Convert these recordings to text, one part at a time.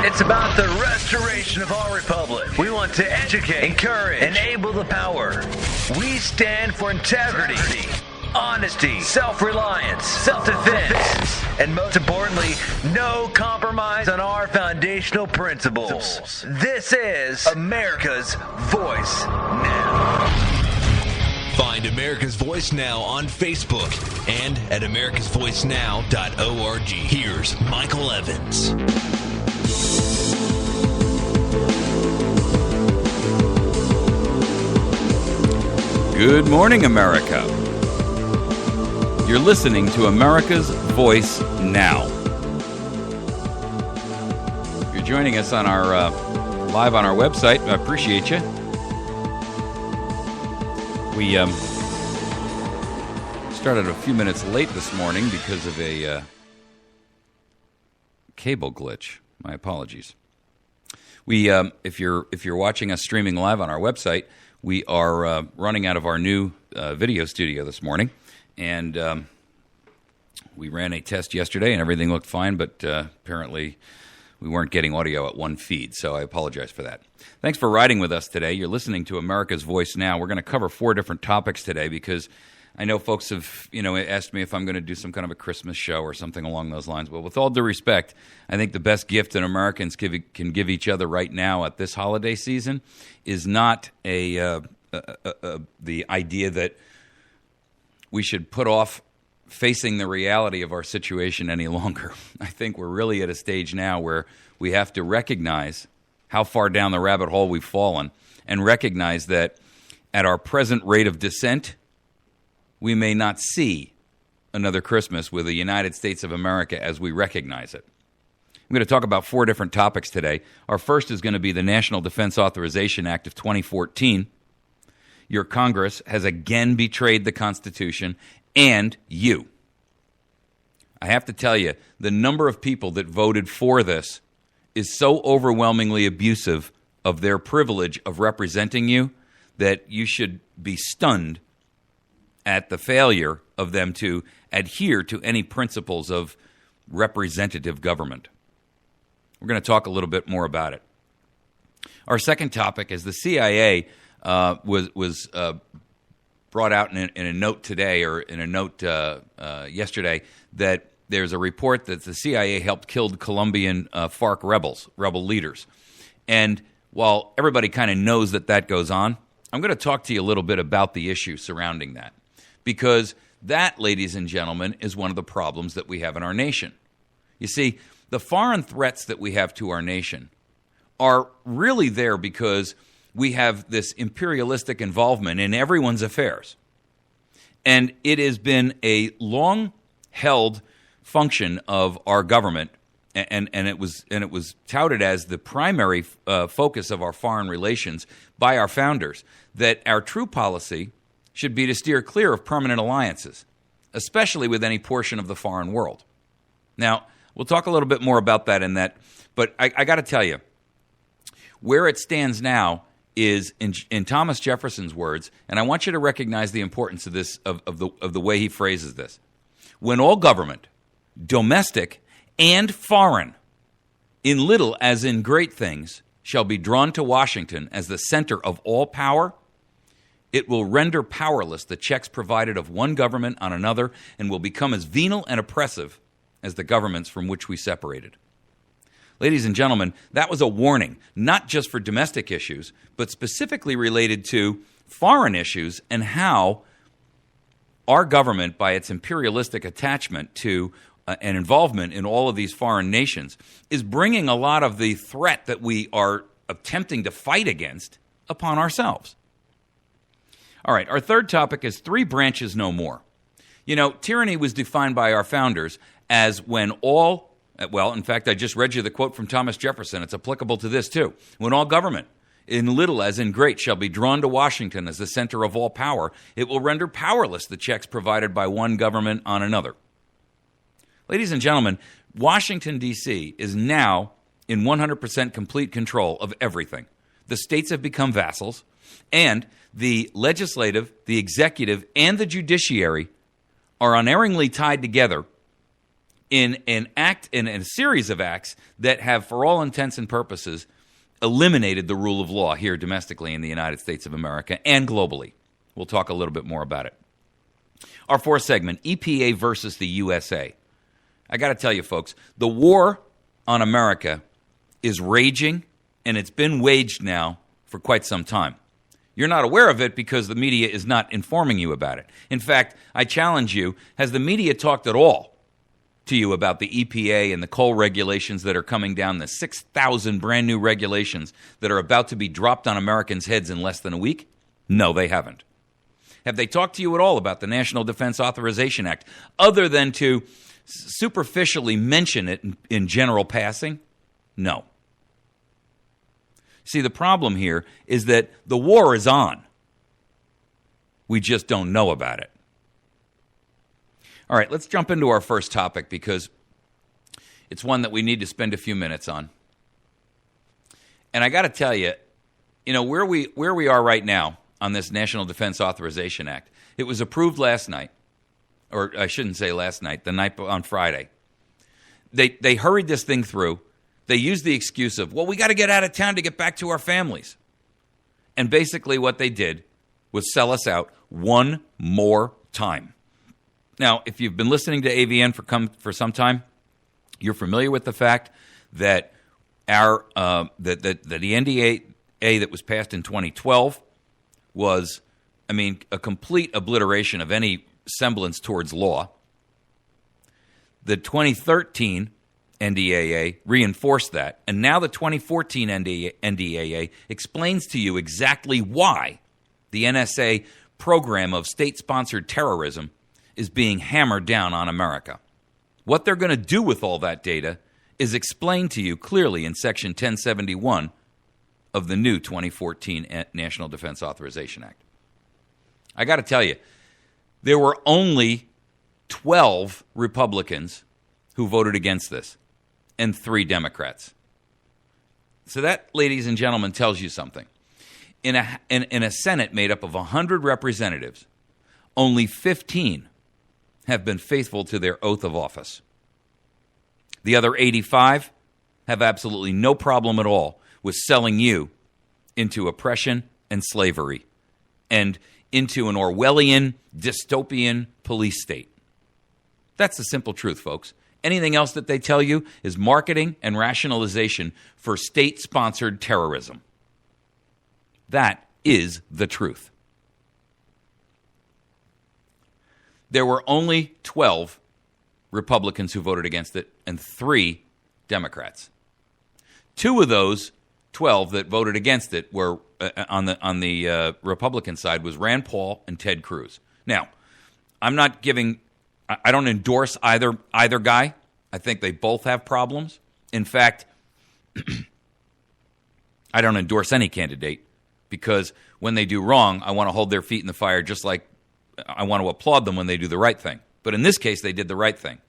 It's about the restoration of our republic. We want to educate, encourage, enable the power. We stand for integrity, honesty, self-reliance, self-defense, and most importantly, no compromise on our foundational principles. This is America's Voice Now. Find America's Voice Now on Facebook and at americasvoicenow.org. Here's Michael Evans. Good morning, America. You're listening to America's Voice Now. You're joining us on our live on our website. I appreciate you. We started a few minutes late this morning because of a cable glitch. My apologies. We, if you're watching us streaming live on our website, we are running out of our new video studio this morning, and we ran a test yesterday, and everything looked fine, but apparently we weren't getting audio at one feed, so I apologize for that. Thanks for riding with us today. You're listening to America's Voice Now. We're going to cover 4 different topics today because I know folks have, asked me if I'm going to do some kind of a Christmas show or something along those lines. Well, with all due respect, I think the best gift that Americans can give each other right now at this holiday season is not the idea that we should put off facing the reality of our situation any longer. I think we're really at a stage now where we have to recognize how far down the rabbit hole we've fallen and recognize that at our present rate of descent, we may not see another Christmas with the United States of America as we recognize it. I'm going to talk about 4 different topics today. Our first is going to be the National Defense Authorization Act of 2014. Your Congress has again betrayed the Constitution and you. I have to tell you, the number of people that voted for this is so overwhelmingly abusive of their privilege of representing you that you should be stunned at the failure of them to adhere to any principles of representative government. We're going to talk a little bit more about it. Our second topic is the CIA was brought out in a note today, or in a note yesterday, that there's a report that the CIA helped kill Colombian FARC rebel leaders. And while everybody kind of knows that goes on, I'm going to talk to you a little bit about the issue surrounding that. Because that, ladies and gentlemen, is one of the problems that we have in our nation. You see, the foreign threats that we have to our nation are really there because we have this imperialistic involvement in everyone's affairs. And it has been a long-held function of our government, and it was touted as the primary focus of our foreign relations by our founders, that our true policy should be to steer clear of permanent alliances, especially with any portion of the foreign world. Now, we'll talk a little bit more about that in that, but I got to tell you, where it stands now is in Thomas Jefferson's words, and I want you to recognize the importance of this of the way he phrases this. When all government, domestic and foreign, in little as in great things, shall be drawn to Washington as the center of all power, it will render powerless the checks provided of one government on another and will become as venal and oppressive as the governments from which we separated. Ladies and gentlemen, that was a warning, not just for domestic issues, but specifically related to foreign issues and how our government, by its imperialistic attachment to and involvement in all of these foreign nations, is bringing a lot of the threat that we are attempting to fight against upon ourselves. All right, our third topic is 3 branches no more. You know, tyranny was defined by our founders as when all, well, in fact, I just read you the quote from Thomas Jefferson. It's applicable to this too. When all government, in little as in great, shall be drawn to Washington as the center of all power, it will render powerless the checks provided by one government on another. Ladies and gentlemen, Washington, D.C. is now in 100% complete control of everything. The states have become vassals, and the legislative, the executive, and the judiciary are unerringly tied together in an act, in a series of acts that have, for all intents and purposes, eliminated the rule of law here domestically in the United States of America and globally. We'll talk a little bit more about it. Our fourth segment, EPA versus the USA. I got to tell you, folks, the war on America is raging, and it's been waged now for quite some time. You're not aware of it because the media is not informing you about it. In fact, I challenge you, has the media talked at all to you about the EPA and the coal regulations that are coming down, the 6,000 brand new regulations that are about to be dropped on Americans' heads in less than a week? No, they haven't. Have they talked to you at all about the National Defense Authorization Act, other than to superficially mention it in general passing? No. See, the problem here is that the war is on. We just don't know about it. All right, let's jump into our first topic because it's one that we need to spend a few minutes on. And I got to tell you, where we are right now on this National Defense Authorization Act, it was approved last night, or I shouldn't say last night, the night on Friday. They hurried this thing through. They used the excuse of, well, we got to get out of town to get back to our families. And basically what they did was sell us out one more time. Now, if you've been listening to AVN for some time, you're familiar with the fact that that the NDAA that was passed in 2012 was, a complete obliteration of any semblance towards law. The 2013 NDAA reinforced that, and now the 2014 NDAA explains to you exactly why the NSA program of state-sponsored terrorism is being hammered down on America. What they're going to do with all that data is explained to you clearly in Section 1071 of the new 2014 National Defense Authorization Act. I got to tell you, there were only 12 Republicans who voted against this, and 3 Democrats. So that, ladies and gentlemen, tells you something. In a Senate made up of 100 representatives, only 15 have been faithful to their oath of office. The other 85 have absolutely no problem at all with selling you into oppression and slavery and into an Orwellian, dystopian police state. That's the simple truth, folks. Anything else that they tell you is marketing and rationalization for state-sponsored terrorism. That is the truth. There were only 12 Republicans who voted against it and 3 Democrats. 2 of those 12 that voted against it were on the Republican side was Rand Paul and Ted Cruz. Now, I don't endorse either guy. I think they both have problems. In fact, I don't endorse any candidate because when they do wrong, I want to hold their feet in the fire just like I want to applaud them when they do the right thing. But in this case, they did the right thing.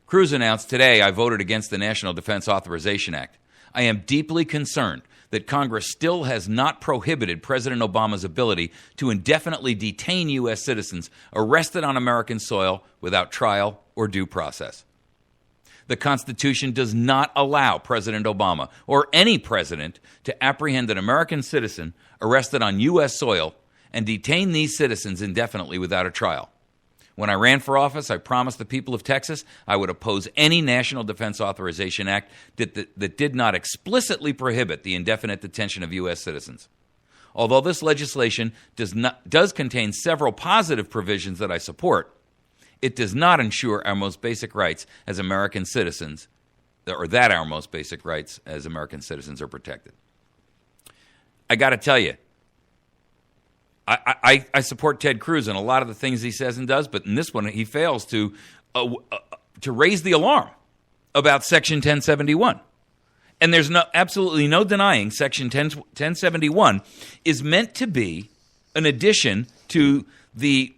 Cruz announced today, I voted against the National Defense Authorization Act. I am deeply concerned that Congress still has not prohibited President Obama's ability to indefinitely detain U.S. citizens arrested on American soil without trial or due process. The Constitution does not allow President Obama or any president to apprehend an American citizen arrested on U.S. soil and detain these citizens indefinitely without a trial. When I ran for office, I promised the people of Texas I would oppose any National Defense Authorization Act that did not explicitly prohibit the indefinite detention of U.S. citizens. Although this legislation does contain several positive provisions that I support, it does not ensure our most basic rights as American citizens, or that our most basic rights as American citizens are protected. I got to tell you, I support Ted Cruz in a lot of the things he says and does, but in this one he fails to raise the alarm about Section 1071. And there's absolutely no denying Section 1071 is meant to be an addition to the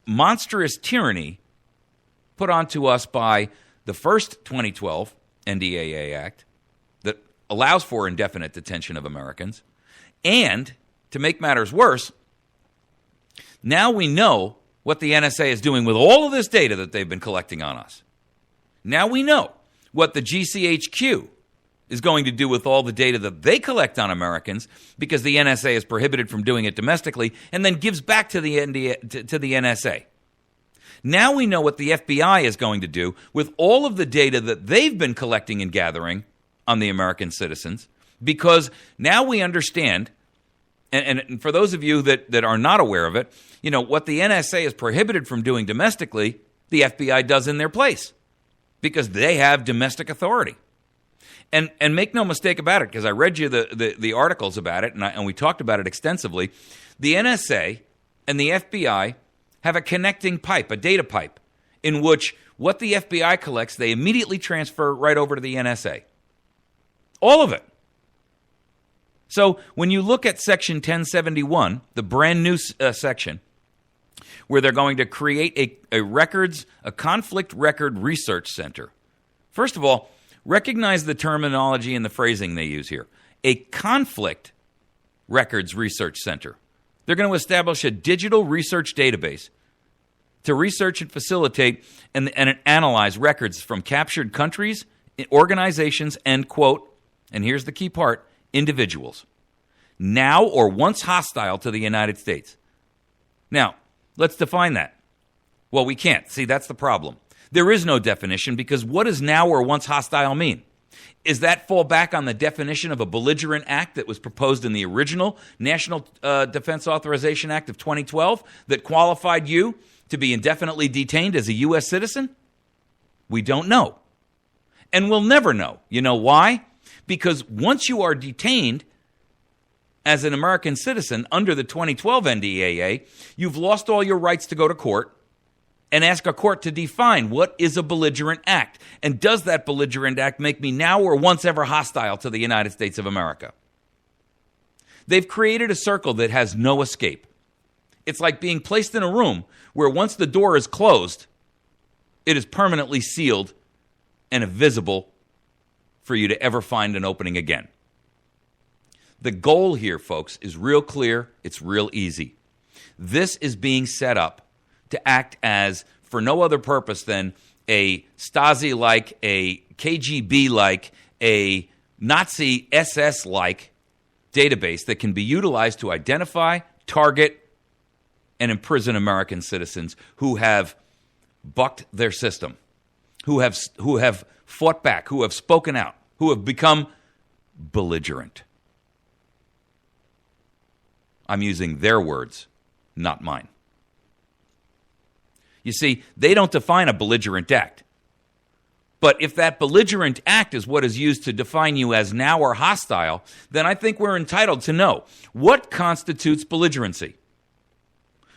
monstrous tyranny put onto us by the first 2012 NDAA Act that allows for indefinite detention of Americans. And to make matters worse, now we know what the NSA is doing with all of this data that they've been collecting on us. Now we know what the GCHQ is going to do with all the data that they collect on Americans, because the NSA is prohibited from doing it domestically and then gives back to the NSA. Now we know what the FBI is going to do with all of the data that they've been collecting and gathering on the American citizens, because now we understand, and for those of you that are not aware of it, you know, what the NSA is prohibited from doing domestically, the FBI does in their place, because they have domestic authority. And make no mistake about it, because I read you the articles about it, and we talked about it extensively. The NSA and the FBI have a connecting pipe, a data pipe, in which what the FBI collects, they immediately transfer right over to the NSA. All of it. So when you look at Section 1071, the brand new section, where they're going to create a conflict record research center. First of all, recognize the terminology and the phrasing they use here. A conflict records research center. They're going to establish a digital research database to research and facilitate and analyze records from captured countries, organizations, and, quote, and here's the key part, individuals, now or once hostile to the United States. Now, let's define that. Well, we can't. See, that's the problem. There is no definition, because what does now or once hostile mean? Is that fall back on the definition of a belligerent act that was proposed in the original National Defense Authorization Act of 2012 that qualified you to be indefinitely detained as a U.S. citizen? We don't know. And we'll never know. You know why? Because once you are detained as an American citizen under the 2012 NDAA, you've lost all your rights to go to court and ask a court to define what is a belligerent act. And does that belligerent act make me now or once ever hostile to the United States of America? They've created a circle that has no escape. It's like being placed in a room where once the door is closed, it is permanently sealed and invisible for you to ever find an opening again. The goal here, folks, is real clear. It's real easy. This is being set up to act as, for no other purpose than a Stasi-like, a KGB-like, a Nazi SS-like database that can be utilized to identify, target, and imprison American citizens who have bucked their system, who have fought back, who have spoken out, who have become belligerent. I'm using their words, not mine. You see, they don't define a belligerent act. But if that belligerent act is what is used to define you as now or hostile, then I think we're entitled to know what constitutes belligerency.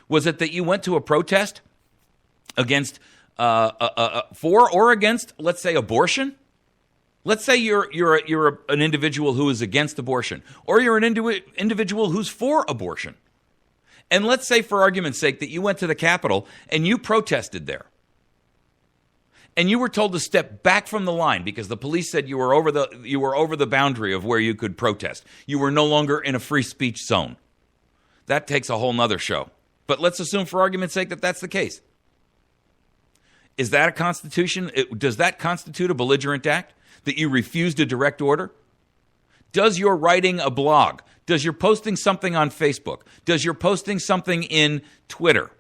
Was it that you went to a protest against, for or against, let's say, abortion? Let's say you're an individual who is against abortion, or you're an individual who's for abortion. And let's say, for argument's sake, that you went to the Capitol and you protested there. And you were told to step back from the line because the police said you were over the boundary of where you could protest. You were no longer in a free speech zone. That takes a whole nother show. But let's assume, for argument's sake, that that's the case. Is that a constitution? Does that constitute a belligerent act? That you refused a direct order? Does your writing a blog? Does your posting something on Facebook? Does your posting something in Twitter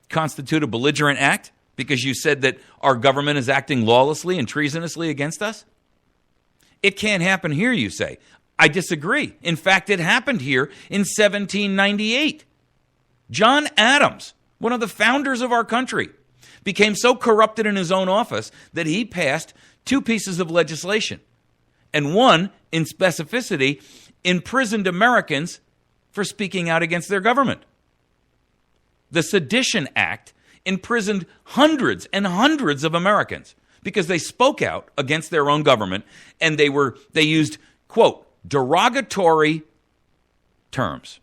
constitute a belligerent act because you said that our government is acting lawlessly and treasonously against us? It can't happen here, you say. I disagree. In fact, it happened here in 1798. John Adams, one of the founders of our country, became so corrupted in his own office that he passed 2 pieces of legislation. And one, in specificity, imprisoned Americans for speaking out against their government. The Sedition Act imprisoned hundreds and hundreds of Americans because they spoke out against their own government, and they used, quote, derogatory terms.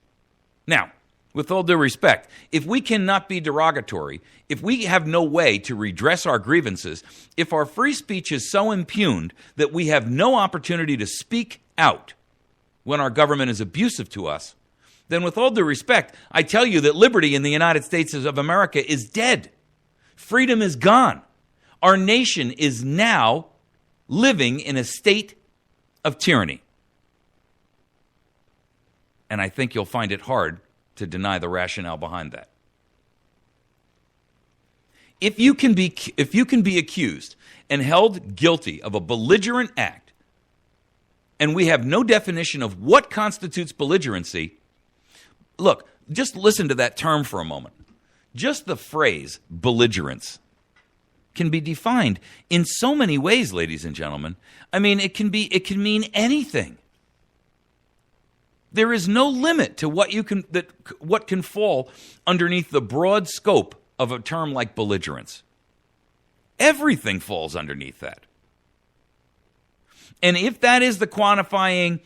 Now, with all due respect, if we cannot be derogatory, if we have no way to redress our grievances, if our free speech is so impugned that we have no opportunity to speak out when our government is abusive to us, then with all due respect, I tell you that liberty in the United States of America is dead. Freedom is gone. Our nation is now living in a state of tyranny. And I think you'll find it hard to deny the rationale behind that. If you can be accused and held guilty of a belligerent act, and we have no definition of what constitutes belligerency, look, just listen to that term for a moment. Just the phrase belligerence can be defined in so many ways, ladies and gentlemen. I mean, it can mean anything. There is no limit to what can fall underneath the broad scope of a term like belligerence. Everything falls underneath that. And if that is the quantifying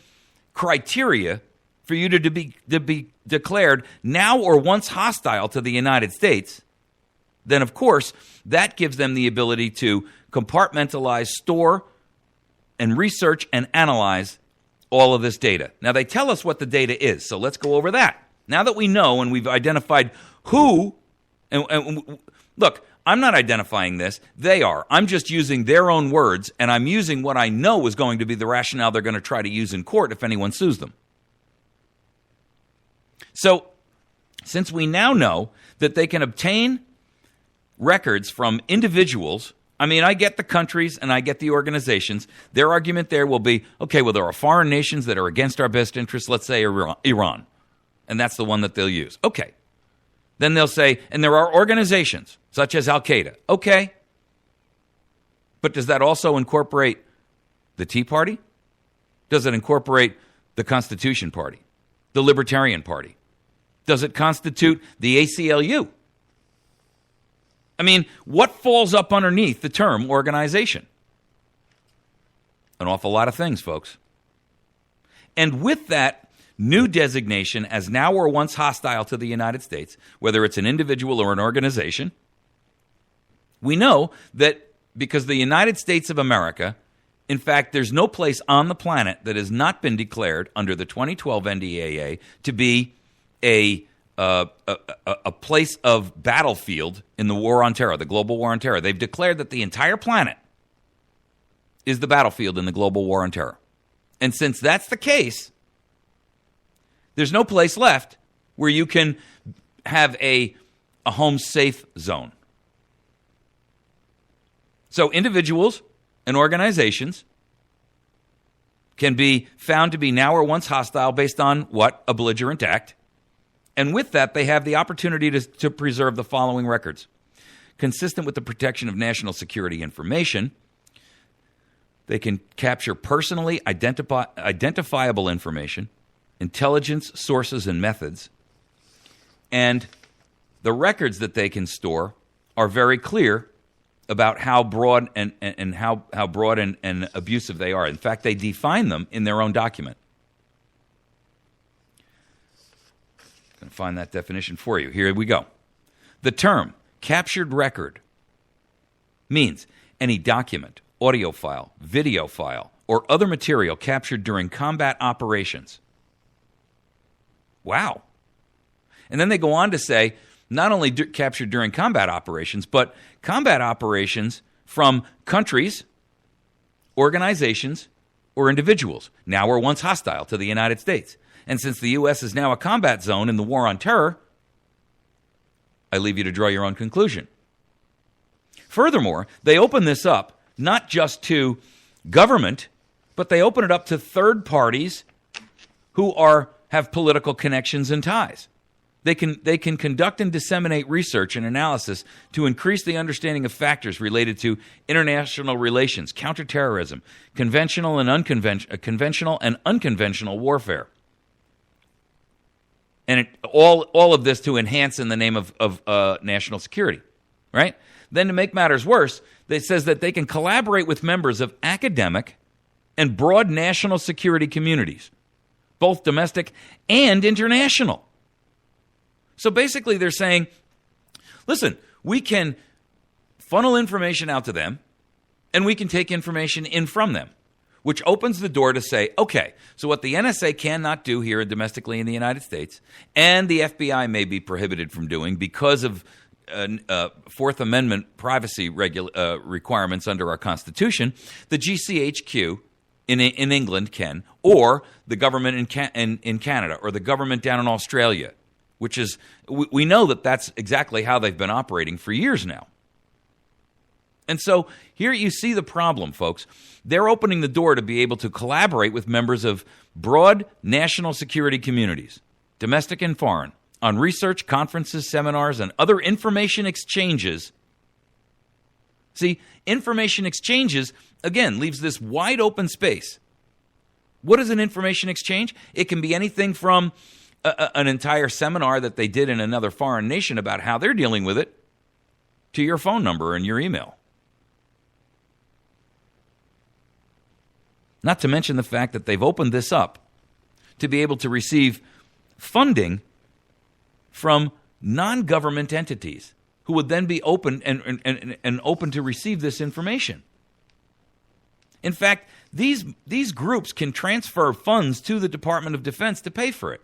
criteria for you to be declared now or once hostile to the United States, then of course that gives them the ability to compartmentalize, store, and research and analyze all of this data. Now they tell us what the data is, so let's go over that. Now that we know and we've identified who, and look, I'm not identifying this. They are. I'm just using their own words, and I'm using what I know is going to be the rationale they're going to try to use in court if anyone sues them. So, since we now know that they can obtain records from individuals, I mean, I get the countries and I get the organizations. Their argument there will be, okay, well, there are foreign nations that are against our best interests, let's say Iran, and that's the one that they'll use. Okay. Then they'll say, and there are organizations such as Al-Qaeda. Okay. But does that also incorporate the Tea Party? Does it incorporate the Constitution Party? The Libertarian Party? Does it constitute the ACLU? I mean, what falls up underneath the term organization? An awful lot of things, folks. And with that new designation as now or once hostile to the United States, whether it's an individual or an organization, we know that because the United States of America, in fact, there's no place on the planet that has not been declared under the 2012 NDAA to be a place of battlefield in the war on terror, the global war on terror. They've declared that the entire planet is the battlefield in the global war on terror. And since that's the case, there's no place left where you can have a home safe zone. So individuals and organizations can be found to be now or once hostile based on what? A belligerent act. And with that, they have the opportunity to preserve the following records. Consistent with the protection of national security information, they can capture personally identifiable information, intelligence sources and methods, and the records that they can store are very clear about how broad and how broad and abusive they are. In fact, they define them in their own document. I'm going to find that definition for you. Here we go. The term captured record means any document, audio file, video file, or other material captured during combat operations. Wow. And then they go on to say, not only captured during combat operations, but combat operations from countries, organizations, or individuals, now or once hostile to the United States. And since the U.S. is now a combat zone in the war on terror, I leave you to draw your own conclusion. Furthermore, they open this up not just to government, but they open it up to third parties who have political connections and ties. They can conduct and disseminate research and analysis to increase the understanding of factors related to international relations, counterterrorism, conventional and unconventional warfare. And all of this to enhance in the name of national security, right? Then to make matters worse, it says that they can collaborate with members of academic and broad national security communities, both domestic and international. So basically they're saying, listen, we can funnel information out to them, and we can take information in from them, which opens the door to say, okay, so what the NSA cannot do here domestically in the United States, and the FBI may be prohibited from doing because of Fourth Amendment privacy requirements under our Constitution, the GCHQ in England can, or the government in Canada, or the government down in Australia, which is, we know that that's exactly how they've been operating for years now. And so here you see the problem, folks. They're opening the door to be able to collaborate with members of broad national security communities, domestic and foreign, on research, conferences, seminars, and other information exchanges. See, information exchanges, again, leaves this wide open space. What is an information exchange? It can be anything from an entire seminar that they did in another foreign nation about how they're dealing with it to your phone number and your email. Not to mention the fact that they've opened this up to be able to receive funding from non-government entities who would then be open and open to receive this information. In fact, these groups can transfer funds to the Department of Defense to pay for it.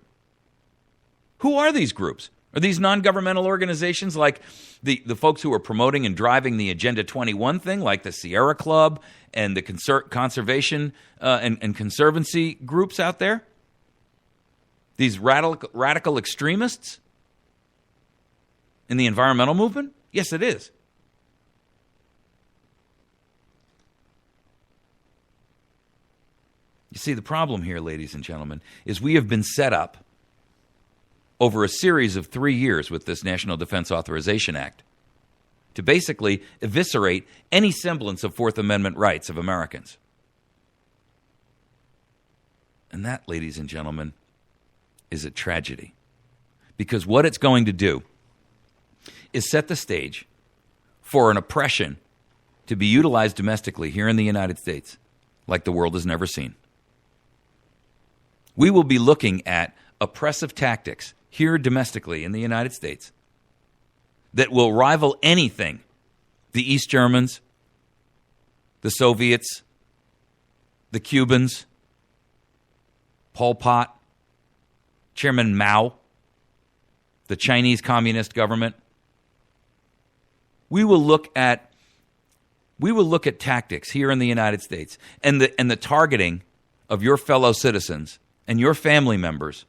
Who are these groups? Are these non-governmental organizations like the folks who are promoting and driving the Agenda 21 thing, like the Sierra Club and the conservation and conservancy groups out there? These radical extremists in the environmental movement? Yes, it is. You see, the problem here, ladies and gentlemen, is we have been set up over a series of 3 years with this National Defense Authorization Act to basically eviscerate any semblance of Fourth Amendment rights of Americans. And that, ladies and gentlemen, is a tragedy. Because what it's going to do is set the stage for an oppression to be utilized domestically here in the United States like the world has never seen. We will be looking at oppressive tactics here domestically in the United States that will rival anything the East Germans, the Soviets, the Cubans, Pol Pot, Chairman Mao, the Chinese Communist government. We will look at tactics here in the United States and the targeting of your fellow citizens and your family members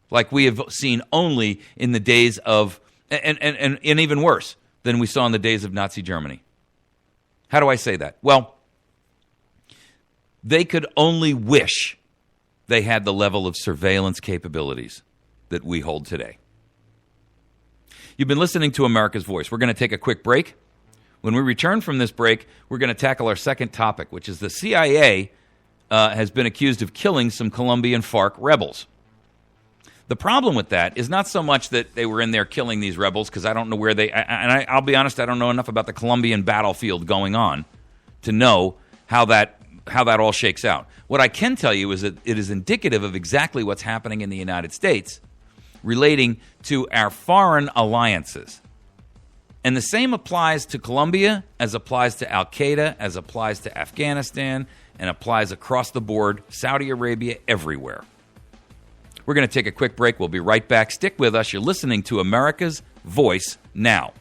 like we have seen only in the days of, and even worse than we saw in the days of Nazi Germany. How do I say that? Well, they could only wish they had the level of surveillance capabilities that we hold today. You've been listening to America's Voice. We're going to take a quick break. When we return from this break, we're going to tackle our second topic, which is the CIA has been accused of killing some Colombian FARC rebels. The problem with that is not so much that they were in there killing these rebels, because I don't know where I'll be honest, I don't know enough about the Colombian battlefield going on to know how that all shakes out. What I can tell you is that it is indicative of exactly what's happening in the United States relating to our foreign alliances. And the same applies to Colombia as applies to Al-Qaeda, as applies to Afghanistan, and applies across the board, Saudi Arabia, everywhere. We're going to take a quick break. We'll be right back. Stick with us. You're listening to America's Voice Now.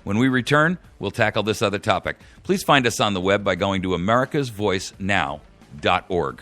When we return, we'll tackle this other topic. Please find us on the web by going to americasvoicenow.org.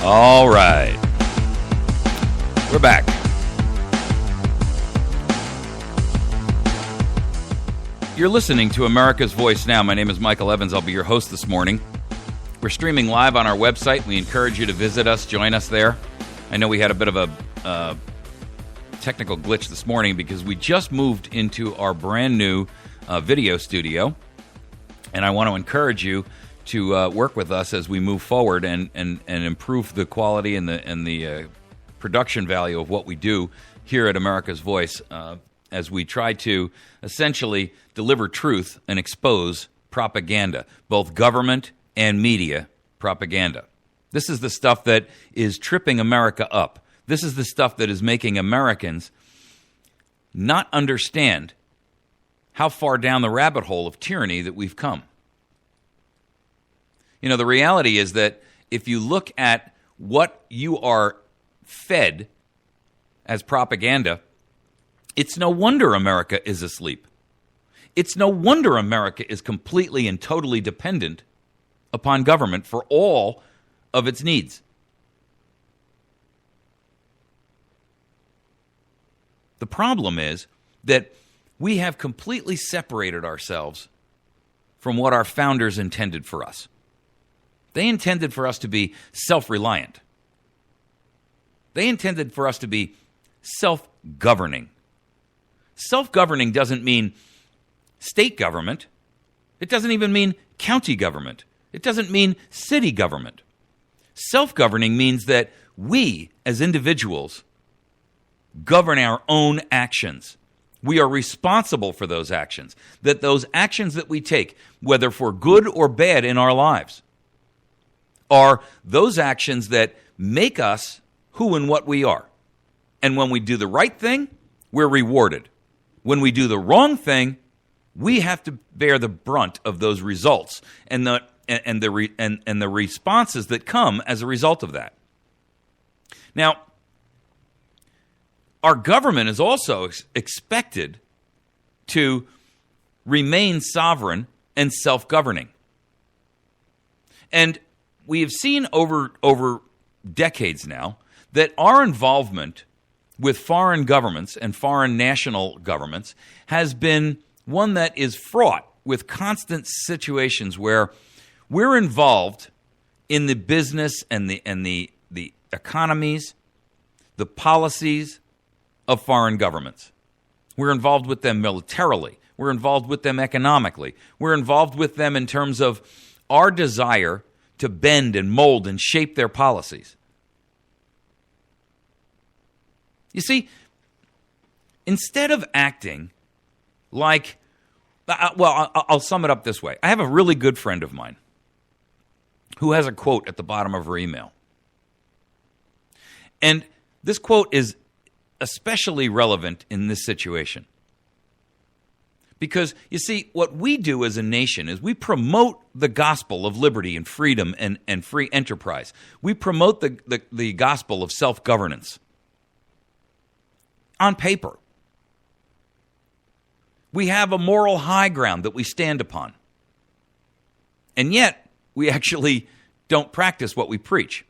All right. We're back. You're listening to America's Voice Now. My name is Michael Evans. I'll be your host this morning. We're streaming live on our website. We encourage you to visit us, join us there. I know we had a bit of a technical glitch this morning because we just moved into our brand new video studio. And I want to encourage you to work with us as we move forward and improve the quality and the production value of what we do here at America's Voice, as we try to essentially deliver truth and expose propaganda, both government and media propaganda. This is the stuff that is tripping America up. This is the stuff that is making Americans not understand how far down the rabbit hole of tyranny that we've come. You know, the reality is that if you look at what you are fed as propaganda, it's no wonder America is asleep. It's no wonder America is completely and totally dependent upon government for all of its needs. The problem is that we have completely separated ourselves from what our founders intended for us. They intended for us to be self-reliant. They intended for us to be self-governing. Self-governing doesn't mean state government. It doesn't even mean county government. It doesn't mean city government. Self-governing means that we, as individuals, govern our own actions. We are responsible for those actions. That those actions that we take, whether for good or bad in our lives, are those actions that make us who and what we are. And when we do the right thing, we're rewarded. When we do the wrong thing, we have to bear the brunt of those results and the responses that come as a result of that. Now, our government is also expected to remain sovereign and self-governing. And we have seen over decades now that our involvement with foreign governments and foreign national governments has been one that is fraught with constant situations where we're involved in the business and the economies, the policies of foreign governments. We're involved with them militarily. We're involved with them economically. We're involved with them in terms of our desire to bend and mold and shape their policies. You see, instead of acting like, I'll sum it up this way. I have a really good friend of mine who has a quote at the bottom of her email. And this quote is especially relevant in this situation. Because, you see, what we do as a nation is we promote the gospel of liberty and freedom and free enterprise. We promote the gospel of self-governance on paper. We have a moral high ground that we stand upon. And yet, we actually don't practice what we preach.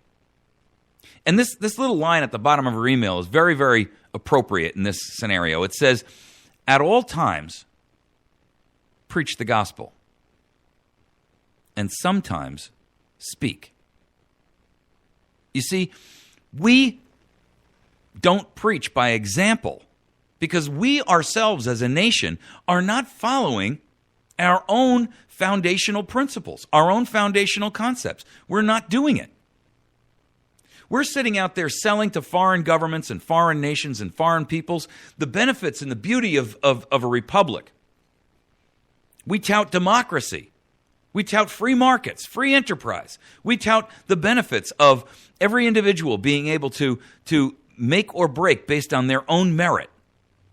And this little line at the bottom of her email is very, very appropriate in this scenario. It says, at all times, preach the gospel, and sometimes speak. You see, we don't preach by example because we ourselves as a nation are not following our own foundational principles, our own foundational concepts. We're not doing it. We're sitting out there selling to foreign governments and foreign nations and foreign peoples the benefits and the beauty of a republic. We tout democracy. We tout free markets, free enterprise. We tout the benefits of every individual being able to make or break based on their own merit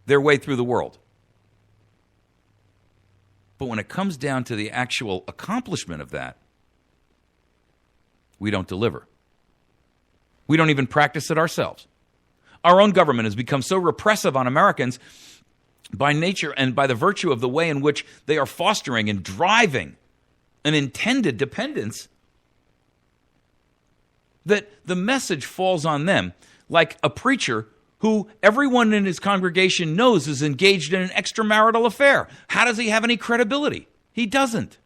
their way through the world. But when it comes down to the actual accomplishment of that, we don't deliver. We don't even practice it ourselves. Our own government has become so repressive on Americans by nature and by the virtue of the way in which they are fostering and driving an intended dependence that the message falls on them like a preacher who everyone in his congregation knows is engaged in an extramarital affair. How does he have any credibility? He doesn't.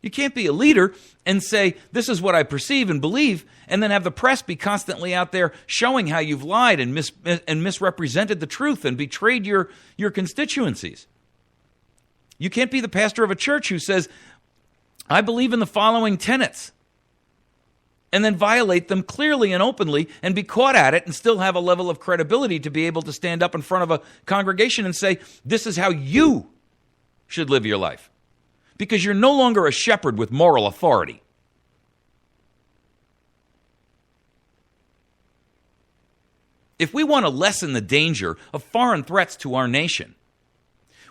You can't be a leader and say, this is what I perceive and believe, and then have the press be constantly out there showing how you've lied and misrepresented the truth and betrayed your constituencies. You can't be the pastor of a church who says, I believe in the following tenets, and then violate them clearly and openly and be caught at it and still have a level of credibility to be able to stand up in front of a congregation and say, this is how you should live your life. Because you're no longer a shepherd with moral authority. If we want to lessen the danger of foreign threats to our nation,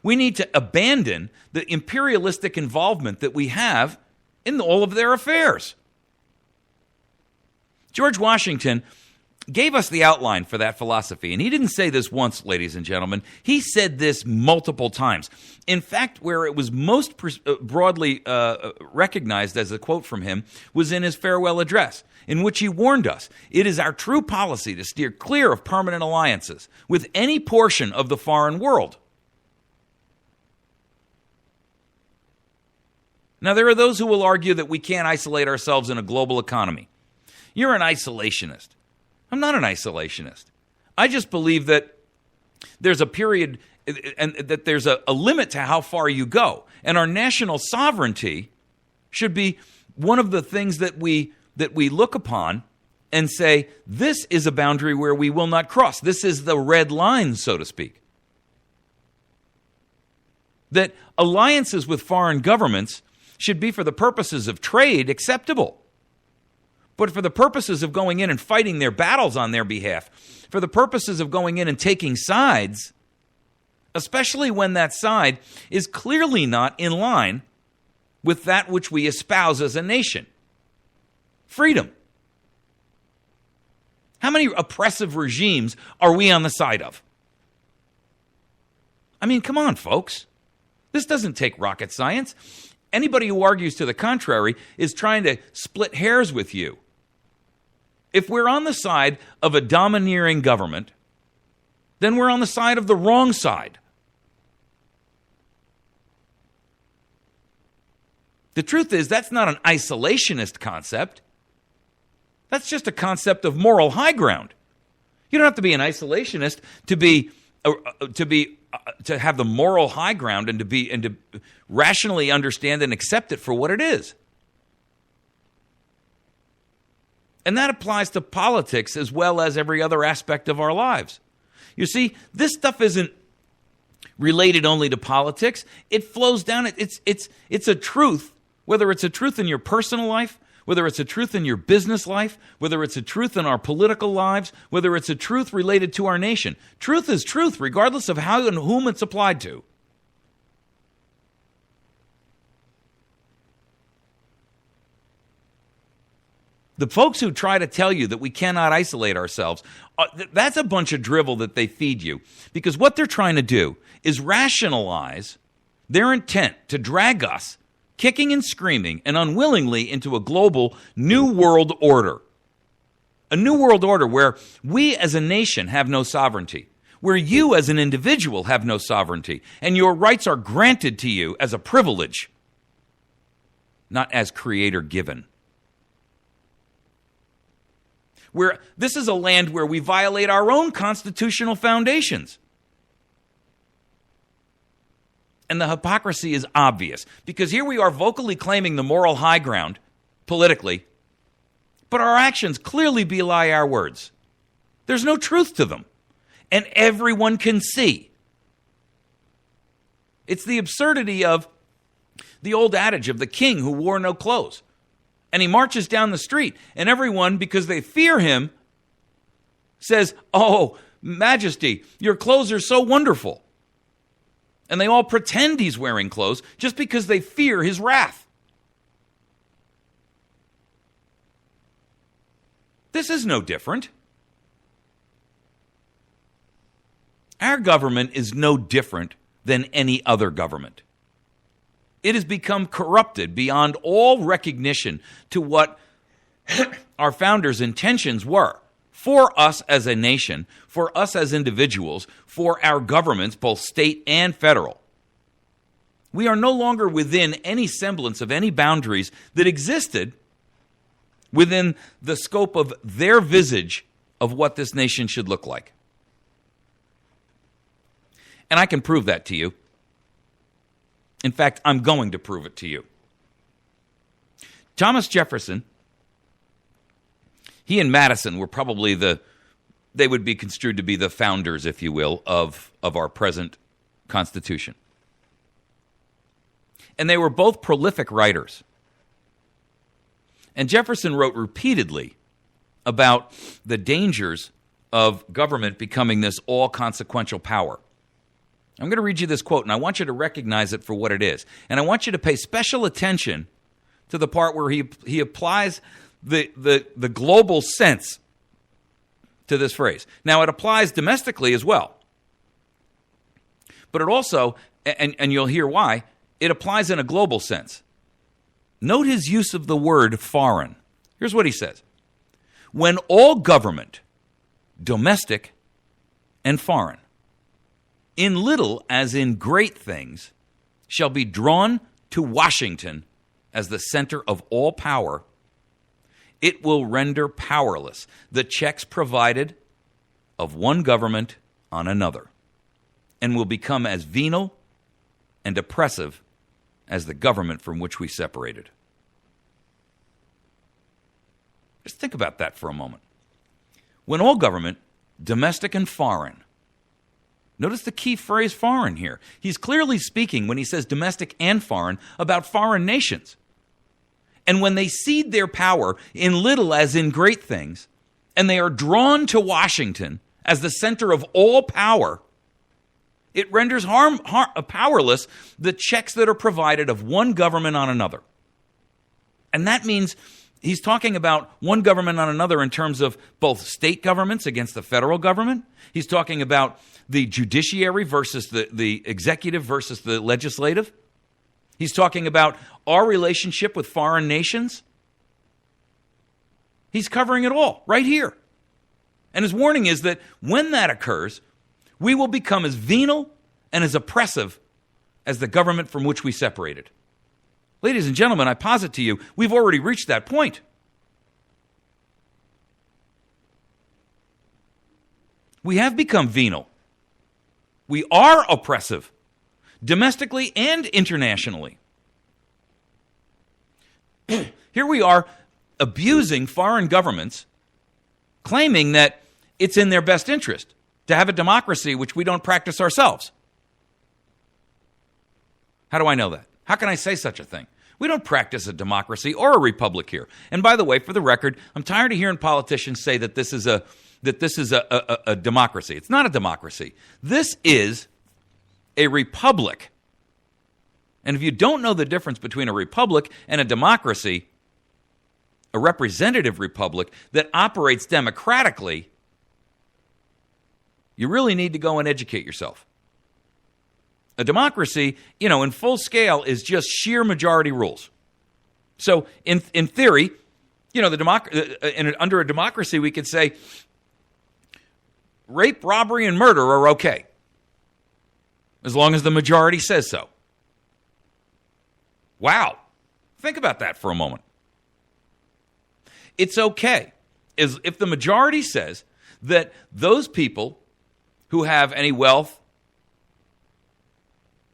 we need to abandon the imperialistic involvement that we have in all of their affairs. George Washington gave us the outline for that philosophy, and he didn't say this once, ladies and gentlemen. He said this multiple times. In fact, where it was most broadly recognized as a quote from him was in his farewell address, in which he warned us, it is our true policy to steer clear of permanent alliances with any portion of the foreign world. Now, there are those who will argue that we can't isolate ourselves in a global economy. You're an isolationist. I'm not an isolationist. I just believe that there's a period and that there's a limit to how far you go. And our national sovereignty should be one of the things that we look upon and say, this is a boundary where we will not cross. This is the red line, so to speak. That alliances with foreign governments should be for the purposes of trade acceptable. But for the purposes of going in and fighting their battles on their behalf, for the purposes of going in and taking sides, especially when that side is clearly not in line with that which we espouse as a nation. Freedom. How many oppressive regimes are we on the side of? I mean, come on, folks. This doesn't take rocket science. Anybody who argues to the contrary is trying to split hairs with you. If we're on the side of a domineering government, then we're on the side of the wrong side. The truth is, that's not an isolationist concept. That's just a concept of moral high ground. You don't have to be an isolationist to have the moral high ground and to rationally understand and accept it for what it is. And that applies to politics as well as every other aspect of our lives. You see, this stuff isn't related only to politics. It flows down. It's a truth, whether it's a truth in your personal life, whether it's a truth in your business life, whether it's a truth in our political lives, whether it's a truth related to our nation. Truth is truth, regardless of how and whom it's applied to. The folks who try to tell you that we cannot isolate ourselves, that's a bunch of drivel that they feed you. Because what they're trying to do is rationalize their intent to drag us, kicking and screaming and unwillingly, into a global new world order. A new world order where we as a nation have no sovereignty, where you as an individual have no sovereignty, and your rights are granted to you as a privilege, not as creator given. Where this is a land where we violate our own constitutional foundations. And the hypocrisy is obvious, because here we are vocally claiming the moral high ground politically, but our actions clearly belie our words. There's no truth to them, and everyone can see. It's the absurdity of the old adage of the king who wore no clothes. And he marches down the street, and everyone, because they fear him, says, "Oh, Majesty, your clothes are so wonderful." And they all pretend he's wearing clothes just because they fear his wrath. This is no different. Our government is no different than any other government. It has become corrupted beyond all recognition to what our founders' intentions were for us as a nation, for us as individuals, for our governments, both state and federal. We are no longer within any semblance of any boundaries that existed within the scope of their visage of what this nation should look like. And I can prove that to you. In fact, I'm going to prove it to you. Thomas Jefferson, he and Madison were probably they would be construed to be the founders, if you will, of our present Constitution. And they were both prolific writers. And Jefferson wrote repeatedly about the dangers of government becoming this all-consequential power. I'm going to read you this quote, and I want you to recognize it for what it is. And I want you to pay special attention to the part where he applies the global sense to this phrase. Now, it applies domestically as well. But it also, and you'll hear why, it applies in a global sense. Note his use of the word foreign. Here's what he says. When all government, domestic and foreign, in little as in great things, shall be drawn to Washington as the center of all power, it will render powerless the checks provided of one government on another, and will become as venal and oppressive as the government from which we separated. Just think about that for a moment. When all government, domestic and foreign, notice the key phrase foreign here. He's clearly speaking, when he says domestic and foreign, about foreign nations. And when they cede their power in little as in great things, and they are drawn to Washington as the center of all power, it renders powerless the checks that are provided of one government on another. And that means he's talking about one government on another in terms of both state governments against the federal government. He's talking about the judiciary versus the executive versus the legislative. He's talking about our relationship with foreign nations. He's covering it all right here. And his warning is that when that occurs, we will become as venal and as oppressive as the government from which we separated. Ladies and gentlemen, I posit to you, we've already reached that point. We have become venal. We are oppressive, domestically and internationally. Here we are abusing foreign governments, claiming that it's in their best interest to have a democracy which we don't practice ourselves. How do I know that? How can I say such a thing? We don't practice a democracy or a republic here. And by the way, for the record, I'm tired of hearing politicians say that this is a democracy. It's not a democracy. This is a republic. And if you don't know the difference between a republic and a democracy, a representative republic that operates democratically, you really need to go and educate yourself. A democracy, in full scale is just sheer majority rules. So in theory, under a democracy, we could say rape, robbery, and murder are okay, as long as the majority says so. Wow. Think about that for a moment. It's okay if the majority says that those people who have any wealth,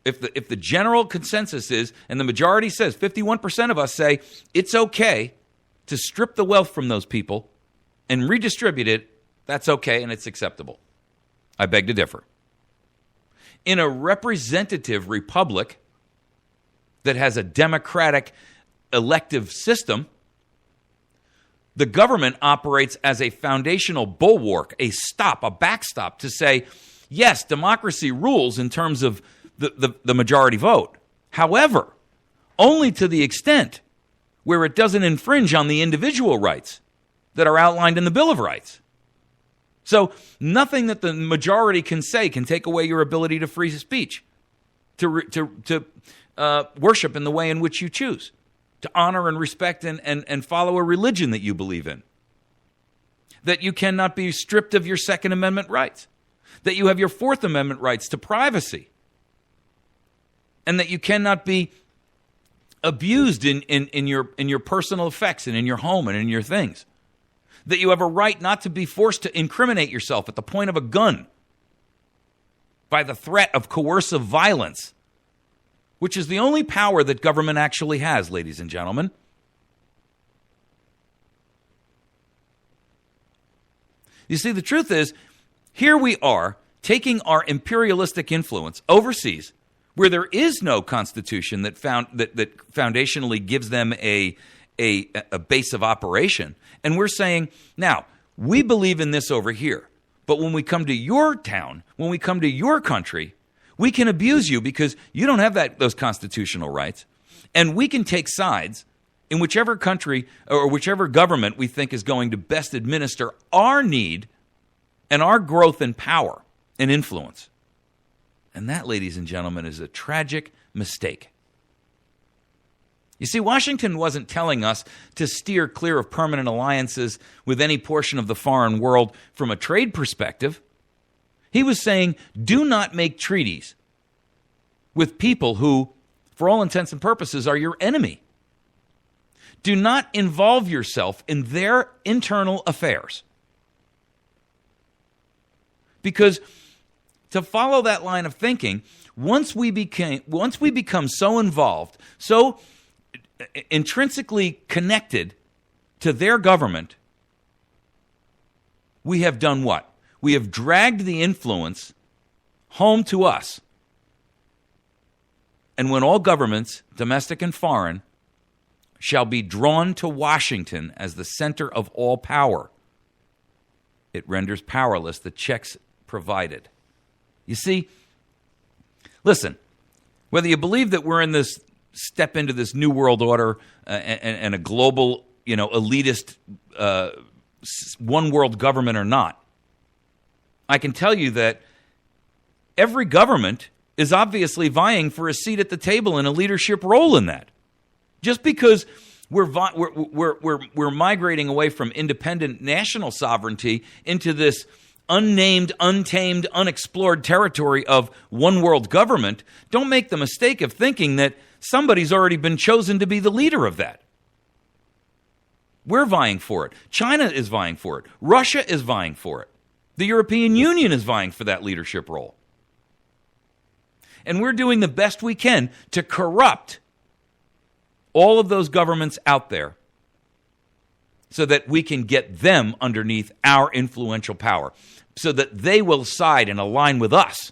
if the general consensus is, and the majority says, 51% of us say, it's okay to strip the wealth from those people and redistribute it, that's okay and it's acceptable. I beg to differ. In a representative republic that has a democratic elective system, the government operates as a foundational bulwark, a backstop to say, yes, democracy rules in terms of the majority vote. However, only to the extent where it doesn't infringe on the individual rights that are outlined in the Bill of Rights. So nothing that the majority can say can take away your ability to free speech, to worship in the way in which you choose, to honor and respect and follow a religion that you believe in, that you cannot be stripped of your Second Amendment rights, that you have your Fourth Amendment rights to privacy. and that you cannot be abused in your personal effects and in your home and in your things. That you have a right not to be forced to incriminate yourself at the point of a gun by the threat of coercive violence, which is the only power that government actually has, ladies and gentlemen. You see, the truth is, here we are taking our imperialistic influence overseas, where there is no constitution that foundationally gives them a base of operation, and we're saying, now, we believe in this over here, but when we come to your town, when we come to your country, we can abuse you because you don't have those constitutional rights, and we can take sides in whichever country or whichever government we think is going to best administer our need and our growth and power and influence. And that, ladies and gentlemen, is a tragic mistake. You see, Washington wasn't telling us to steer clear of permanent alliances with any portion of the foreign world from a trade perspective. He was saying, do not make treaties with people who, for all intents and purposes, are your enemy. Do not involve yourself in their internal affairs. Because to follow that line of thinking, once we become so involved, so intrinsically connected to their government, we have done what? We have dragged the influence home to us. And when all governments, domestic and foreign, shall be drawn to Washington as the center of all power, it renders powerless the checks provided. You see, listen, whether you believe that we're in this step into this new world order and a global, elitist one world government or not, I can tell you that every government is obviously vying for a seat at the table and a leadership role in that. Just because we're migrating away from independent national sovereignty into this unnamed, untamed, unexplored territory of one world government, don't make the mistake of thinking that somebody's already been chosen to be the leader of that. We're vying for it. China is vying for it. Russia is vying for it. The European Union is vying for that leadership role. And we're doing the best we can to corrupt all of those governments out there so that we can get them underneath our influential power, so that they will side and align with us.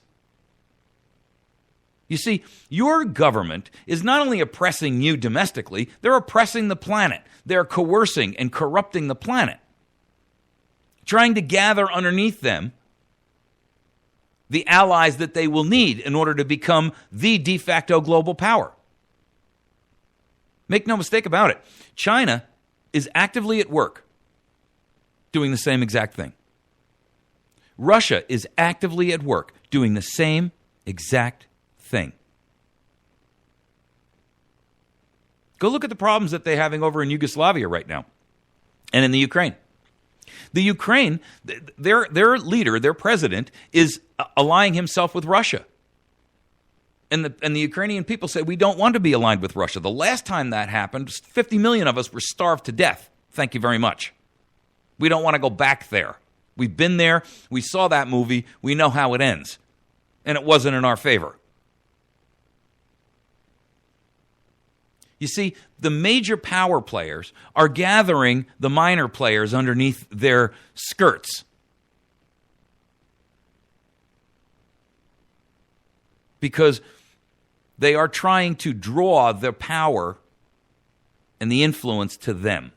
You see, your government is not only oppressing you domestically, they're oppressing the planet. They're coercing and corrupting the planet, trying to gather underneath them the allies that they will need in order to become the de facto global power. Make no mistake about it. China is actively at work doing the same exact thing. Russia is actively at work doing the same exact thing. Go look at the problems that they're having over in Yugoslavia right now and in the Ukraine. The Ukraine, their leader, their president, is allying himself with Russia. And the Ukrainian people say, we don't want to be aligned with Russia. The last time that happened, 50 million of us were starved to death. Thank you very much. We don't want to go back there. We've been there. We saw that movie. We know how it ends. And it wasn't in our favor. You see, the major power players are gathering the minor players underneath their skirts. Because they are trying to draw the power and the influence to them.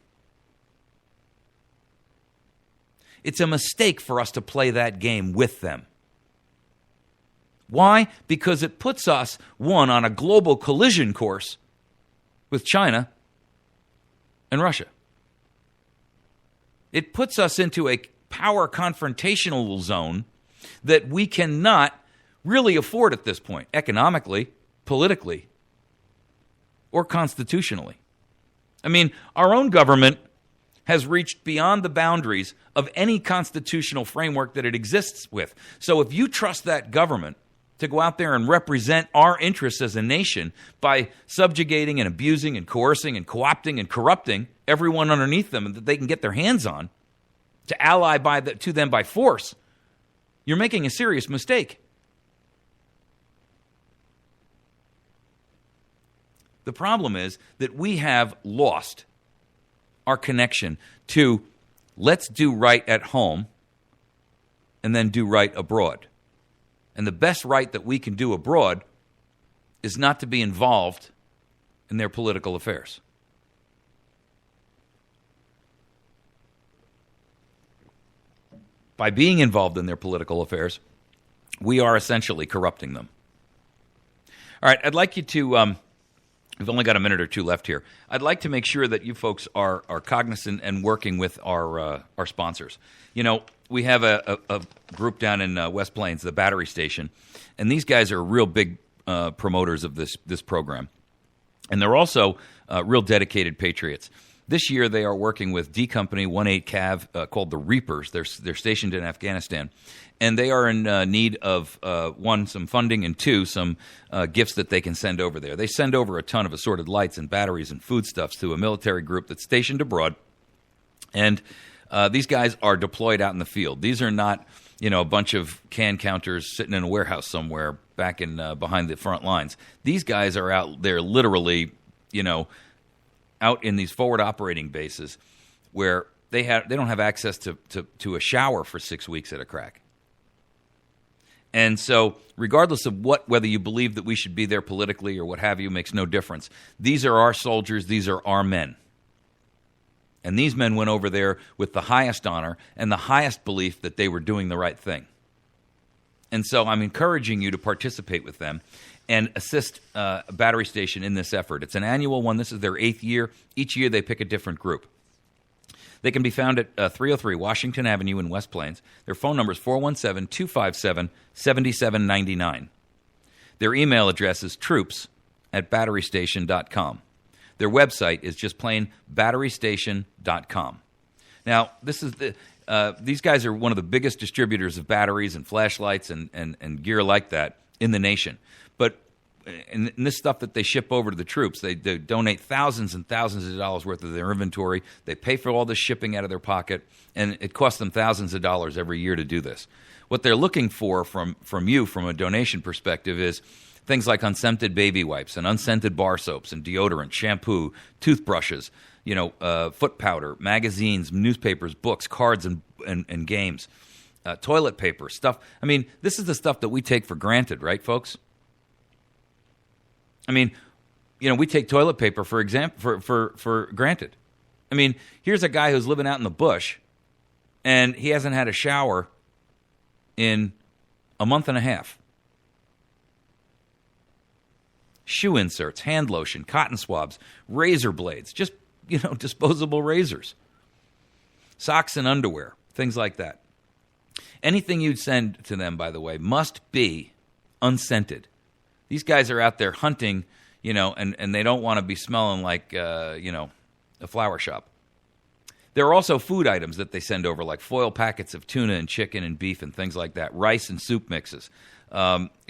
It's a mistake for us to play that game with them. Why? Because it puts us, one, on a global collision course with China and Russia. It puts us into a power confrontational zone that we cannot really afford at this point, economically, politically, or constitutionally. I mean, our own government has reached beyond the boundaries of any constitutional framework that it exists with. So if you trust that government to go out there and represent our interests as a nation by subjugating and abusing and coercing and co-opting and corrupting everyone underneath them that they can get their hands on, to ally to them by force, you're making a serious mistake. The problem is that we have lost our connection to let's do right at home and then do right abroad. And the best right that we can do abroad is not to be involved in their political affairs. By being involved in their political affairs, we are essentially corrupting them. All right, I'd like you to, we've only got a minute or two left here. I'd like to make sure that you folks are cognizant and working with our sponsors. You know, we have a group down in West Plains, the Battery Station, and these guys are real big promoters of this program. And they're also real dedicated patriots. This year they are working with D Company 18 Cav called the Reapers. They're stationed in Afghanistan. And they are in need of, one, some funding, and two, some gifts that they can send over there. They send over a ton of assorted lights and batteries and foodstuffs to a military group that's stationed abroad. And these guys are deployed out in the field. These are not, a bunch of can counters sitting in a warehouse somewhere back in behind the front lines. These guys are out there literally, out in these forward operating bases where they don't have access to a shower for 6 weeks at a crack. And so regardless of whether you believe that we should be there politically or what have you, makes no difference. These are our soldiers. These are our men. And these men went over there with the highest honor and the highest belief that they were doing the right thing. And so I'm encouraging you to participate with them and assist Battery Station in this effort. It's an annual one. This is their 8th year. Each year they pick a different group. They can be found at 303 Washington Avenue in West Plains. Their phone number is 417-257-7799. Their email address is troops@batterystation.com. Their website is just plain batterystation.com. Now, these guys are one of the biggest distributors of batteries and flashlights and gear like that in the nation. But in this stuff that they ship over to the troops, they donate thousands and thousands of dollars worth of their inventory. They pay for all the shipping out of their pocket, and it costs them thousands of dollars every year to do this. What they're looking for from you, from a donation perspective, is things like unscented baby wipes and unscented bar soaps and deodorant, shampoo, toothbrushes, foot powder, magazines, newspapers, books, cards, and games, toilet paper, stuff. I mean, this is the stuff that we take for granted, right, folks? I mean, we take toilet paper for granted. I mean, here's a guy who's living out in the bush, and he hasn't had a shower in a month and a half. Shoe inserts, hand lotion, cotton swabs, razor blades, just, disposable razors, socks and underwear, things like that. Anything you'd send to them, by the way, must be unscented. These guys are out there hunting, and they don't want to be smelling like, a flower shop. There are also food items that they send over, like foil packets of tuna and chicken and beef and things like that, rice and soup mixes,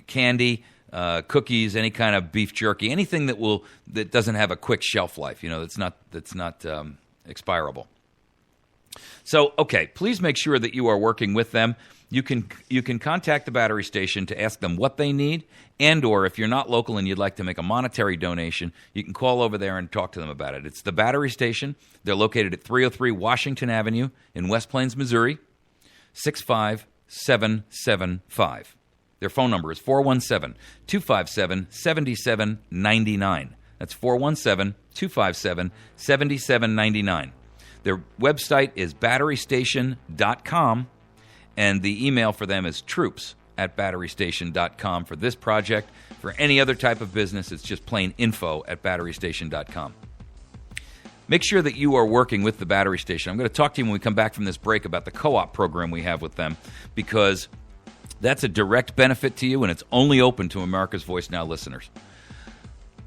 candy, cookies, any kind of beef jerky, anything that doesn't have a quick shelf life, that's not expirable. So, okay, please make sure that you are working with them. You can contact the Battery Station to ask them what they need, and/or if you're not local and you'd like to make a monetary donation, you can call over there and talk to them about it. It's the Battery Station. They're located at 303 Washington Avenue in West Plains, Missouri, 65775. Their phone number is 417-257-7799. That's 417-257-7799. Their website is batterystation.com, and the email for them is troops@batterystation.com for this project. For any other type of business, it's just plain info@batterystation.com. Make sure that you are working with the Battery Station. I'm going to talk to you when we come back from this break about the co-op program we have with them, because that's a direct benefit to you, and it's only open to America's Voice Now listeners.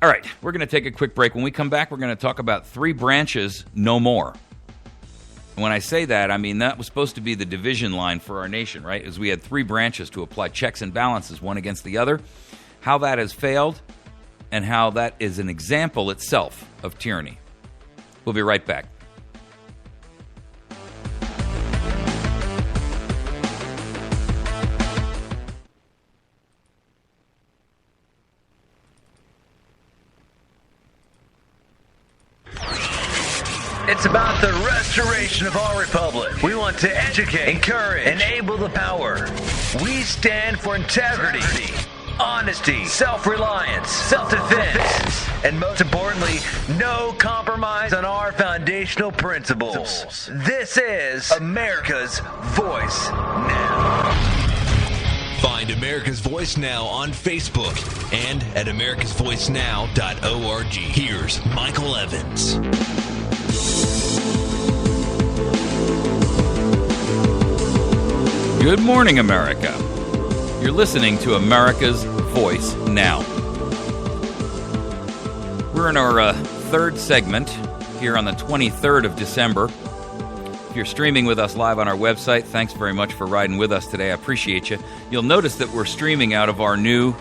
All right, we're going to take a quick break. When we come back, we're going to talk about 3 branches, no more. When I say that, I mean that was supposed to be the division line for our nation, right? As we had three branches to apply checks and balances, one against the other. How that has failed and how that is an example itself of tyranny. We'll be right back. It's about the restoration of our republic. We want to educate, encourage, enable the power. We stand for integrity, honesty, self-reliance, self-defense, and most importantly, no compromise on our foundational principles. This is America's Voice Now. Find America's Voice Now on Facebook and at americasvoicenow.org. Here's Michael Evans. Good morning, America. You're listening to America's Voice Now. We're in our third segment here on the 23rd of December. If you're streaming with us live on our website, thanks very much for riding with us today. I appreciate you. You'll notice that we're streaming out of our new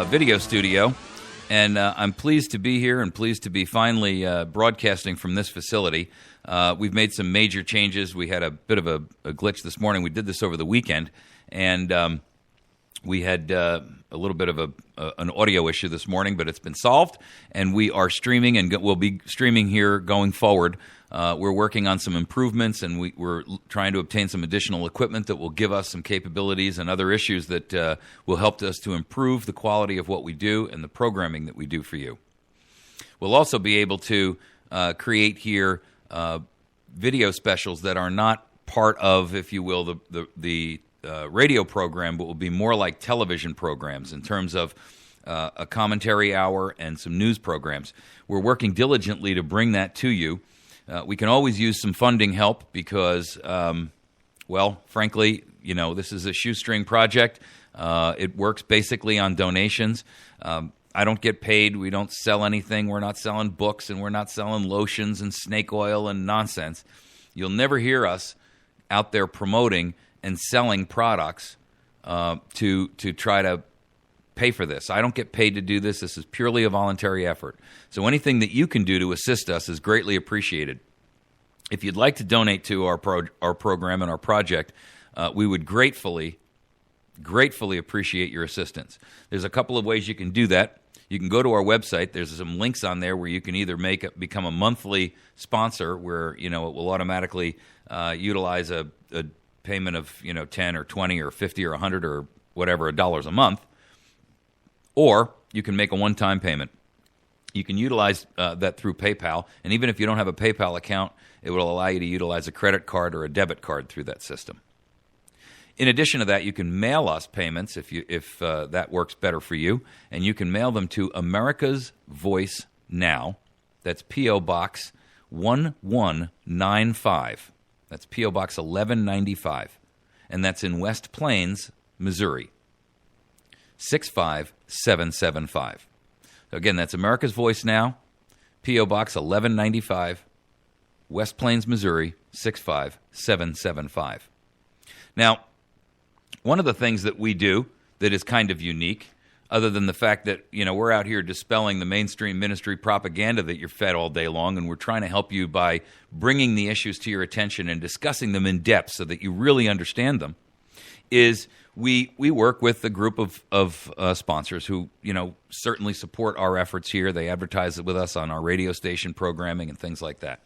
video studio, and I'm pleased to be here and pleased to be finally broadcasting from this facility. We've made some major changes. We had a bit of a glitch this morning. We did this over the weekend, and we had a little bit of an audio issue this morning, but it's been solved, and we are streaming, and we'll be streaming here going forward. We're working on some improvements, and we're trying to obtain some additional equipment that will give us some capabilities and other issues that will help us to improve the quality of what we do and the programming that we do for you. We'll also be able to create here video specials that are not part of, if you will, the radio program, but will be more like television programs in terms of a commentary hour and some news programs. We're working diligently to bring that to you. We can always use some funding help because, frankly, this is a shoestring project. It works basically on donations. I don't get paid. We don't sell anything. We're not selling books, and we're not selling lotions and snake oil and nonsense. You'll never hear us out there promoting and selling products to try to pay for this. I don't get paid to do this. This is purely a voluntary effort. So anything that you can do to assist us is greatly appreciated. If you'd like to donate to our program and our project, we would gratefully appreciate your assistance. There's a couple of ways you can do that. You can go to our website. There's some links on there where you can either become a monthly sponsor, where it will automatically utilize a payment of 10 or 20 or 50 or 100 or whatever dollars a month, or you can make a one-time payment. You can utilize that through PayPal, and even if you don't have a PayPal account, it will allow you to utilize a credit card or a debit card through that system. In addition to that, you can mail us payments if that works better for you, and you can mail them to America's Voice Now. That's P.O. Box 1195. That's P.O. Box 1195, and that's in West Plains, Missouri, 65775. So again, that's America's Voice Now, P.O. Box 1195, West Plains, Missouri, 65775. Now, one of the things that we do that is kind of unique, other than the fact that, we're out here dispelling the mainstream ministry propaganda that you're fed all day long, and we're trying to help you by bringing the issues to your attention and discussing them in depth so that you really understand them, is we work with a group of sponsors who, certainly support our efforts here. They advertise with us on our radio station programming and things like that.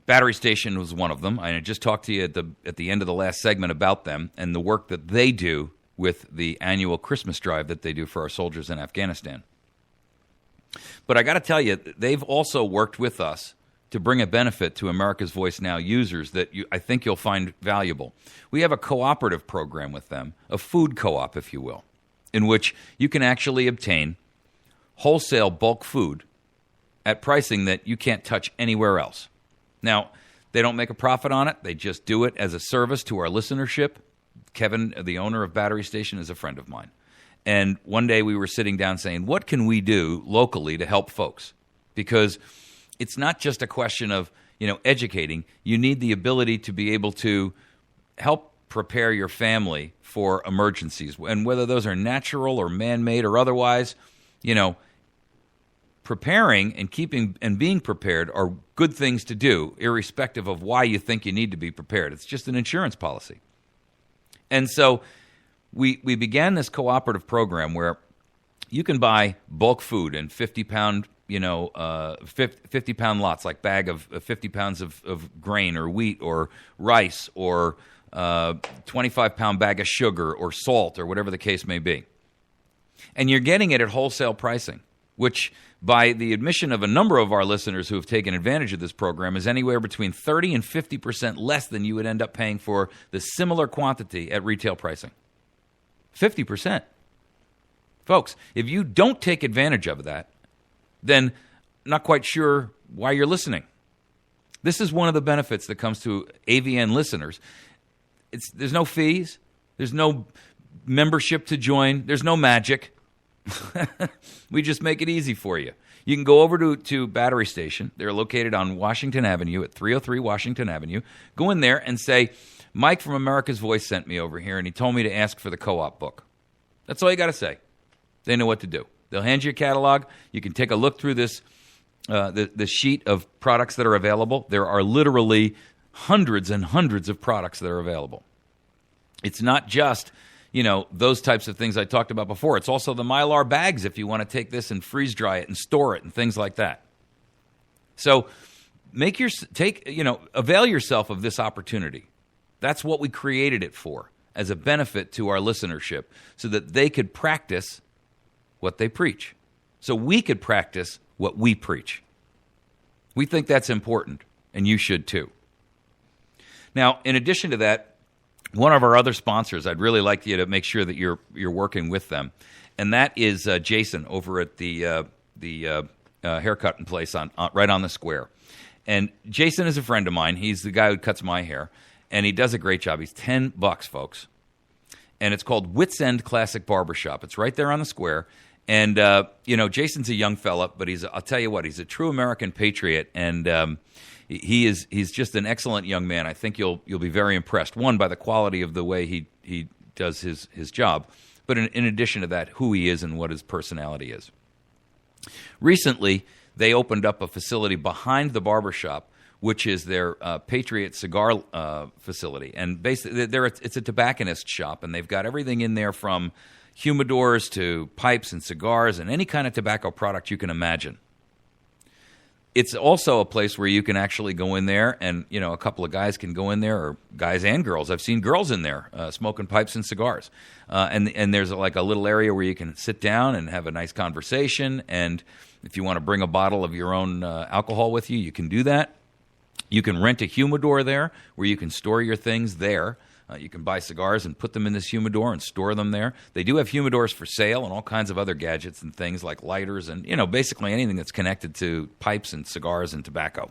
Battery Station was one of them. I just talked to you at the end of the last segment about them and the work that they do with the annual Christmas drive that they do for our soldiers in Afghanistan. But I got to tell you, they've also worked with us to bring a benefit to America's Voice Now users that I think you'll find valuable. We have a cooperative program with them, a food co-op, if you will, in which you can actually obtain wholesale bulk food at pricing that you can't touch anywhere else. Now, they don't make a profit on it. They just do it as a service to our listenership. Kevin, the owner of Battery Station, is a friend of mine. And one day we were sitting down saying, what can we do locally to help folks? Because it's not just a question of, educating. You need the ability to be able to help prepare your family for emergencies, and whether those are natural or man-made or otherwise, preparing and keeping and being prepared are good things to do, irrespective of why you think you need to be prepared. It's just an insurance policy. And so we began this cooperative program where you can buy bulk food in 50-pound 50-pound lots, like bag of 50 pounds of grain or wheat or rice, or 25-pound bag of sugar or salt, or whatever the case may be. And you're getting it at wholesale pricing, which, by the admission of a number of our listeners who have taken advantage of this program, is anywhere between 30 and 50% less than you would end up paying for the similar quantity at retail pricing. 50%. Folks, if you don't take advantage of that, then I'm not quite sure why you're listening. This is one of the benefits that comes to AVN listeners. There's no fees. There's no membership to join. There's no magic. We just make it easy for you. You can go over to Battery Station. They're located on Washington Avenue at 303 Washington Avenue. Go in there and say, Mike from America's Voice sent me over here, and he told me to ask for the co-op book. That's all you got to say. They know what to do. They'll hand you a catalog. You can take a look through this, the sheet of products that are available. There are literally hundreds and hundreds of products that are available. It's not just, those types of things I talked about before. It's also the Mylar bags if you want to take this and freeze dry it and store it and things like that. So avail yourself of this opportunity. That's what we created it for, as a benefit to our listenership, so that they could practice what they preach. So we could practice what we preach. We think that's important, and you should too. Now, in addition to that, one of our other sponsors, I'd really like you to make sure that you're working with them, and that is Jason over at the haircutting place right on the square. And Jason is a friend of mine. He's the guy who cuts my hair, and he does a great job. He's $10, folks, and it's called Wits End Classic Barbershop. It's right there on the square. And Jason's a young fella, but I'll tell you what, he's a true American patriot, and he's just an excellent young man. I think you'll be very impressed, one, by the quality of the way he does his job, but in addition to that, who he is and what his personality is. Recently, they opened up a facility behind the barbershop, which is their Patriot cigar facility. And basically, it's a tobacconist shop, and they've got everything in there from humidors to pipes and cigars and any kind of tobacco product you can imagine. It's also a place where you can actually go in there, and a couple of guys can go in there, or guys and girls. I've seen girls in there smoking pipes and cigars. And there's like a little area where you can sit down and have a nice conversation. And if you want to bring a bottle of your own alcohol with you, you can do that. You can rent a humidor there where you can store your things there. You can buy cigars and put them in this humidor and store them there. They do have humidors for sale and all kinds of other gadgets and things like lighters and, basically anything that's connected to pipes and cigars and tobacco.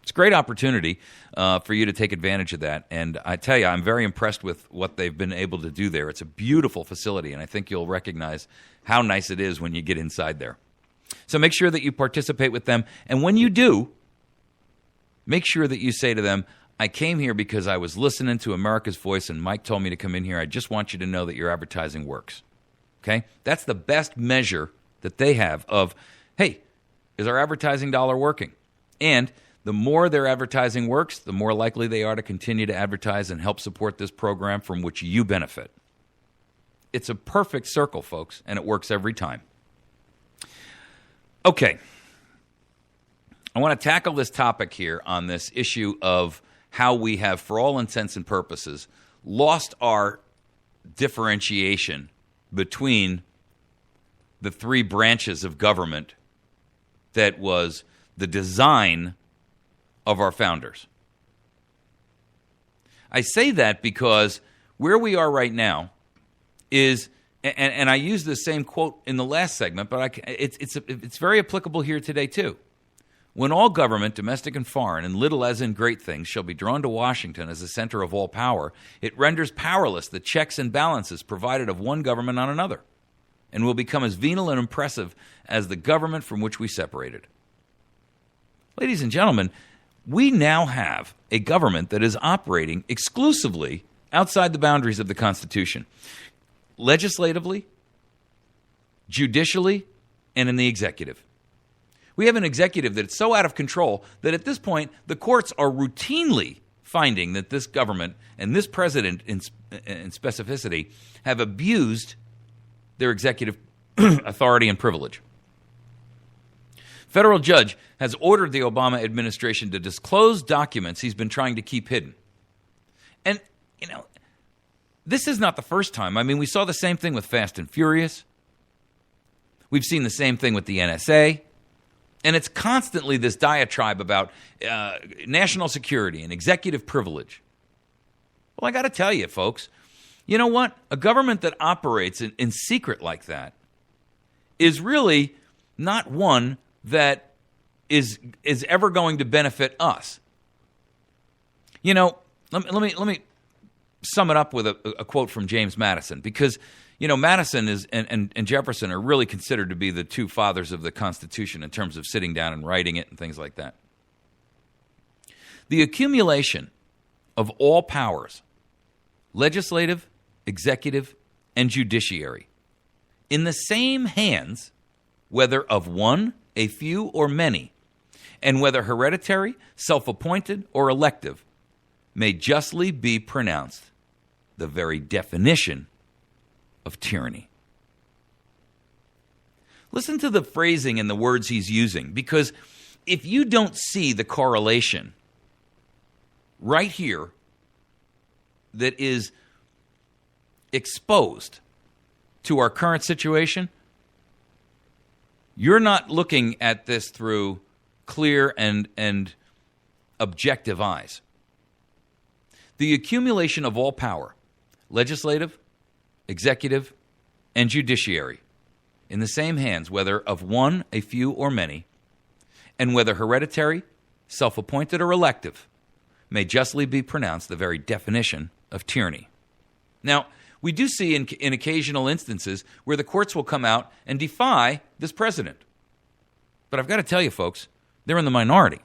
It's a great opportunity for you to take advantage of that. And I tell you, I'm very impressed with what they've been able to do there. It's a beautiful facility, and I think you'll recognize how nice it is when you get inside there. So make sure that you participate with them. And when you do, make sure that you say to them, I came here because I was listening to America's Voice and Mike told me to come in here. I just want you to know that your advertising works. Okay? That's the best measure that they have of, hey, is our advertising dollar working? And the more their advertising works, the more likely they are to continue to advertise and help support this program from which you benefit. It's a perfect circle, folks, and it works every time. Okay. I want to tackle this topic here on this issue of how we have, for all intents and purposes, lost our differentiation between the three branches of government that was the design of our founders. I say that because where we are right now is, and I used the same quote in the last segment, but it's very applicable here today too. When all government, domestic and foreign, and little as in great things, shall be drawn to Washington as the center of all power, it renders powerless the checks and balances provided of one government on another, and will become as venal and impressive as the government from which we separated. Ladies and gentlemen, We now have a government that is operating exclusively outside the boundaries of the Constitution, legislatively, judicially, and in the executive. We have an executive that's so out of control that at this point, the courts are routinely finding that this government and this president in specificity have abused their executive authority and privilege. Federal judge has ordered the Obama administration to disclose documents he's been trying to keep hidden. And, this is not the first time. I mean, we saw the same thing with Fast and Furious. We've seen the same thing with the NSA. And it's constantly this diatribe about national security and executive privilege. Well, I got to tell you, folks, you know what? A government that operates in secret like that is really not one that is ever going to benefit us. Let me sum it up with a quote from James Madison, because Madison and Jefferson are really considered to be the two fathers of the Constitution in terms of sitting down and writing it and things like that. The accumulation of all powers, legislative, executive, and judiciary, in the same hands, whether of one, a few, or many, and whether hereditary, self-appointed, or elective, may justly be pronounced the very definition of tyranny. Listen to the phrasing and the words he's using, because if you don't see the correlation right here that is exposed to our current situation, you're not looking at this through clear and objective eyes. The accumulation of all power, legislative, executive, and judiciary, in the same hands, whether of one, a few, or many, and whether hereditary, self-appointed, or elective, may justly be pronounced the very definition of tyranny. Now, we do see in occasional instances where the courts will come out and defy this president. But I've got to tell you, folks, they're in the minority.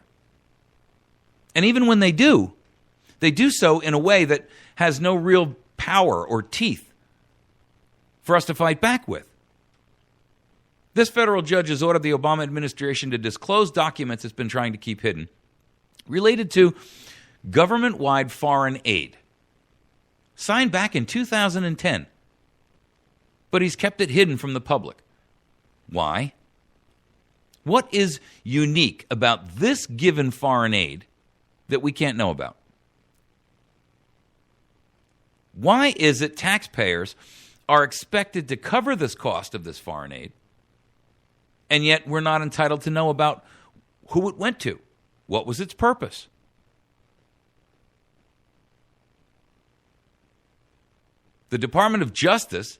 And even when they do so in a way that has no real power or teeth for us to fight back with. This federal judge has ordered the Obama administration to disclose documents it's been trying to keep hidden related to government-wide foreign aid, signed back in 2010. But he's kept it hidden from the public. Why? What is unique about this given foreign aid that we can't know about? Why is it taxpayers are expected to cover this cost of this foreign aid, and yet we're not entitled to know about who it went to? What was its purpose? The Department of Justice,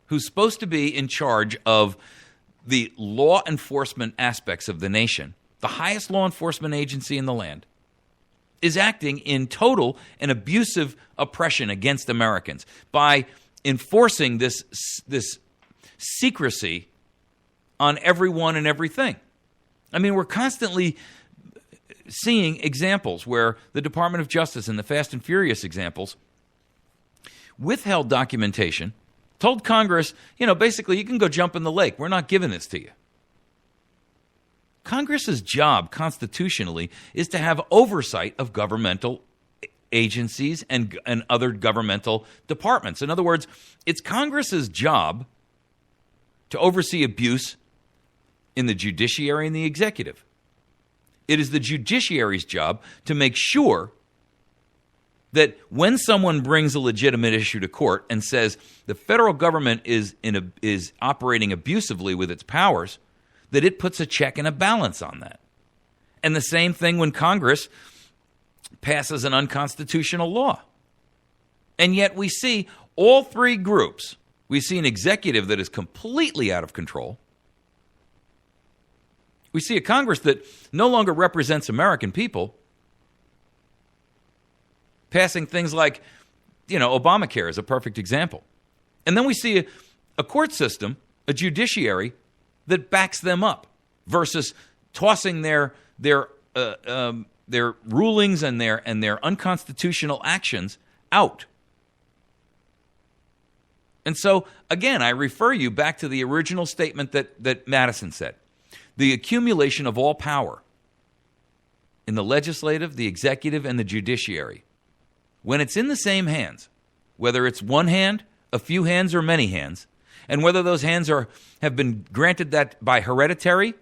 who's supposed to be in charge of the law enforcement aspects of the nation, the highest law enforcement agency in the land, is acting in total and abusive oppression against Americans by enforcing this secrecy on everyone and everything. I mean, we're constantly seeing examples where the Department of Justice and the Fast and Furious examples withheld documentation, told Congress, basically you can go jump in the lake. We're not giving this to you. Congress's job constitutionally is to have oversight of governmental agencies and other governmental departments. In other words, it's Congress's job to oversee abuse in the judiciary and the executive. It is the judiciary's job to make sure that when someone brings a legitimate issue to court and says the federal government is operating abusively with its powers, that it puts a check and a balance on that. And the same thing when Congress passes an unconstitutional law. And yet we see all three groups. We see an executive that is completely out of control. We see a Congress that no longer represents American people, passing things like, Obamacare is a perfect example. And then we see a court system, a judiciary, that backs them up versus tossing their their rulings and their unconstitutional actions out. And so, again, I refer you back to the original statement that Madison said. The accumulation of all power in the legislative, the executive, and the judiciary, when it's in the same hands, whether it's one hand, a few hands, or many hands, and whether those hands have been granted that by hereditary,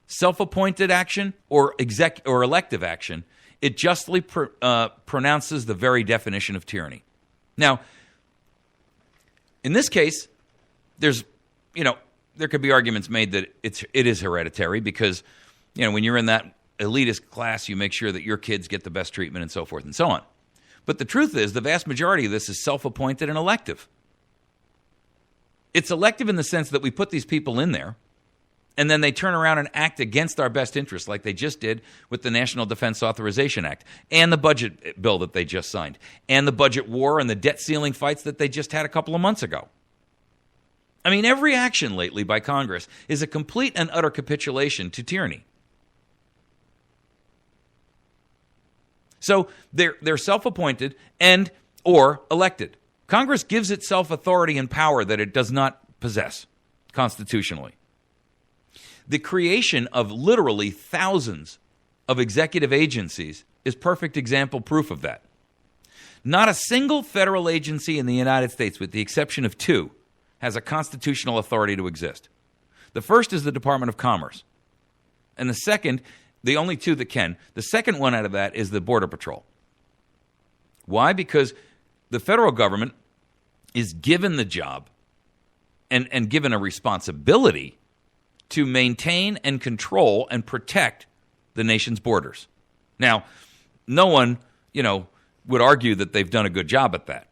self-appointed action, or elective action, it justly pronounces the very definition of tyranny. Now, in this case, there could be arguments made that it is hereditary because, when you're in that elitist class, you make sure that your kids get the best treatment and so forth and so on. But the truth is, the vast majority of this is self-appointed and elective. It's elective in the sense that we put these people in there, and then they turn around and act against our best interests like they just did with the National Defense Authorization Act and the budget bill that they just signed and the budget war and the debt ceiling fights that they just had a couple of months ago. I mean, every action lately by Congress is a complete and utter capitulation to tyranny. So they're self-appointed and or elected. Congress gives itself authority and power that it does not possess constitutionally. The creation of literally thousands of executive agencies is perfect example proof of that. Not a single federal agency in the United States, with the exception of two, has a constitutional authority to exist. The first is the Department of Commerce. And the second, the only two that can, the second one out of that is the Border Patrol. Why? Because the federal government is given the job and given a responsibility to maintain and control and protect the nation's borders. Now, no one, would argue that they've done a good job at that.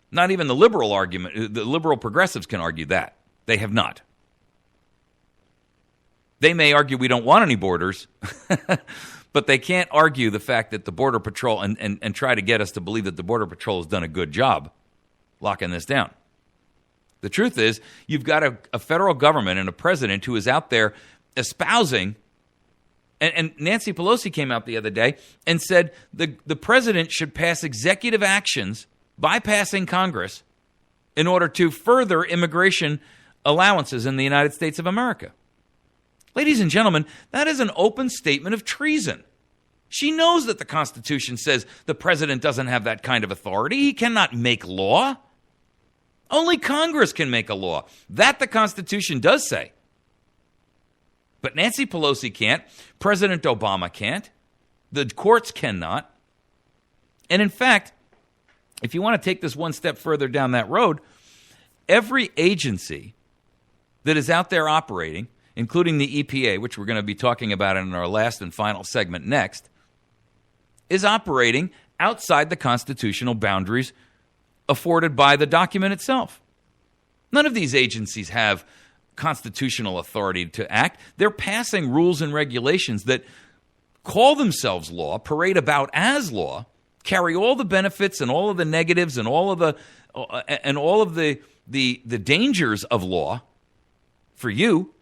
Not even the liberal progressives can argue that. They have not. They may argue we don't want any borders, but they can't argue the fact that the Border Patrol and try to get us to believe that the Border Patrol has done a good job locking this down. The truth is, you've got a federal government and a president who is out there espousing, and Nancy Pelosi came out the other day and said the president should pass executive actions bypassing Congress in order to further immigration allowances in the United States of America. Ladies and gentlemen, that is an open statement of treason. She knows that the Constitution says the president doesn't have that kind of authority. He cannot make law. Only Congress can make a law. That the Constitution does say. But Nancy Pelosi can't. President Obama can't. The courts cannot. And in fact, if you want to take this one step further down that road, every agency that is out there operating, including the EPA, which we're going to be talking about in our last and final segment next, is operating outside the constitutional boundaries afforded by the document itself. None of these agencies have constitutional authority to act. They're passing rules and regulations that call themselves law, parade about as law, carry all the benefits and all of the negatives and all of the dangers of law for you,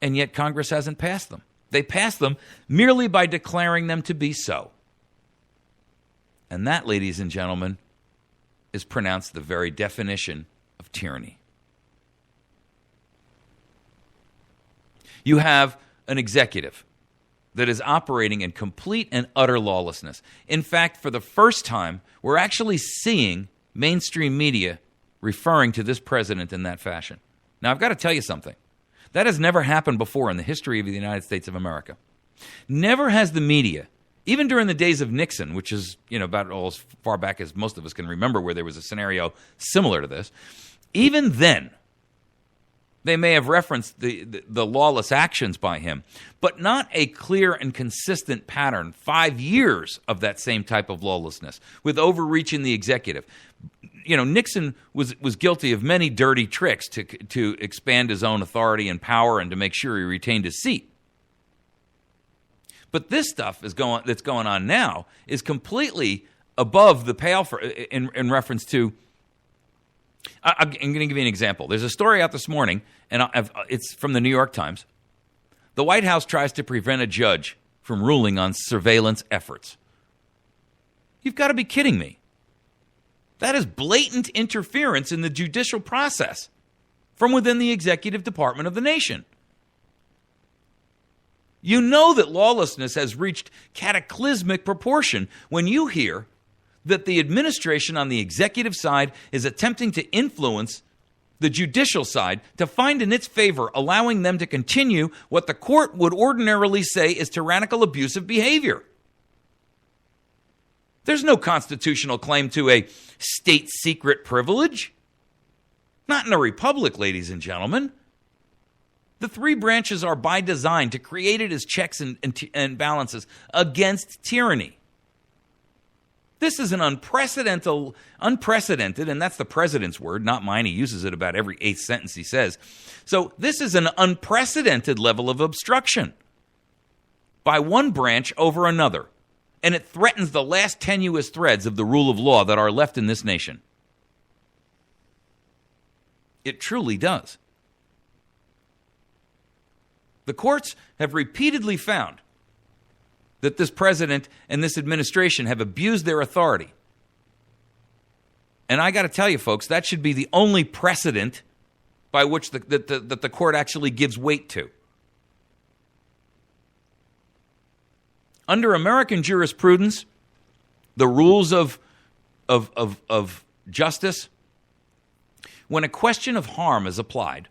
and yet Congress hasn't passed them. They passed them merely by declaring them to be so. And that, ladies and gentlemen, is pronounced the very definition of tyranny. You have an executive that is operating in complete and utter lawlessness. In fact, for the first time, we're actually seeing mainstream media referring to this president in that fashion. Now, I've got to tell you something. That has never happened before in the history of the United States of America. Never has the media, even during the days of Nixon, which is about as far back as most of us can remember where there was a scenario similar to this, even then, they may have referenced the lawless actions by him, but not a clear and consistent pattern, 5 years of that same type of lawlessness, with overreaching the executive. Nixon was guilty of many dirty tricks to expand his own authority and power and to make sure he retained his seat. But this stuff that's going on now is completely above the pale in reference to. I'm going to give you an example. There's a story out this morning, and it's from the New York Times. The White House tries to prevent a judge from ruling on surveillance efforts. You've got to be kidding me. That is blatant interference in the judicial process from within the executive department of the nation. You know that lawlessness has reached cataclysmic proportion when you hear that the administration on the executive side is attempting to influence the judicial side to find in its favor, allowing them to continue what the court would ordinarily say is tyrannical, abusive behavior. There's no constitutional claim to a state secret privilege. Not in a republic, ladies and gentlemen. The three branches are by design to create it as checks and balances against tyranny. This is an unprecedented, and that's the president's word, not mine. He uses it about every eighth sentence he says. So this is an unprecedented level of obstruction by one branch over another, and it threatens the last tenuous threads of the rule of law that are left in this nation. It truly does. The courts have repeatedly found that this president and this administration have abused their authority. And I got to tell you, folks, that should be the only precedent by which the court actually gives weight to. Under American jurisprudence, the rules of justice, when a question of harm is applied,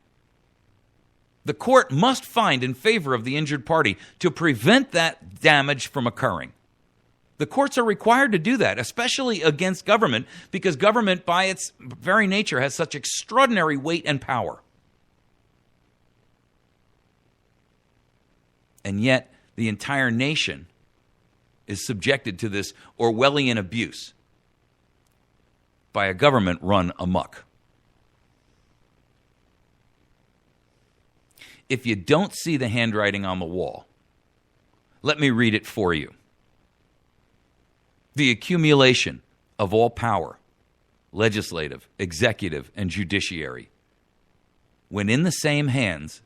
the court must find in favor of the injured party to prevent that damage from occurring. The courts are required to do that, especially against government, because government, by its very nature, has such extraordinary weight and power. And yet, the entire nation is subjected to this Orwellian abuse by a government run amok. If you don't see the handwriting on the wall, let me read it for you. The accumulation of all power, legislative, executive, and judiciary, when in the same hands,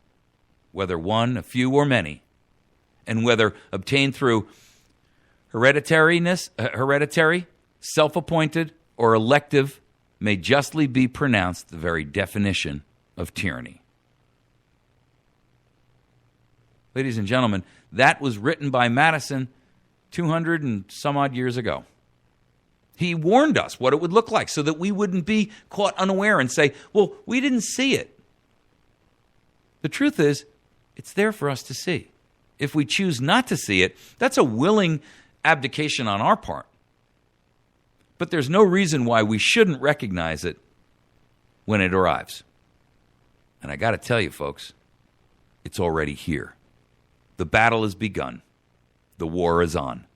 whether one, a few, or many, and whether obtained through hereditary, self-appointed, or elective, may justly be pronounced the very definition of tyranny. Ladies and gentlemen, that was written by Madison 200 and some odd years ago. He warned us what it would look like so that we wouldn't be caught unaware and say, well, we didn't see it. The truth is, it's there for us to see. If we choose not to see it, that's a willing abdication on our part. But there's no reason why we shouldn't recognize it when it arrives. And I got to tell you, folks, it's already here. The battle has begun. The war is on.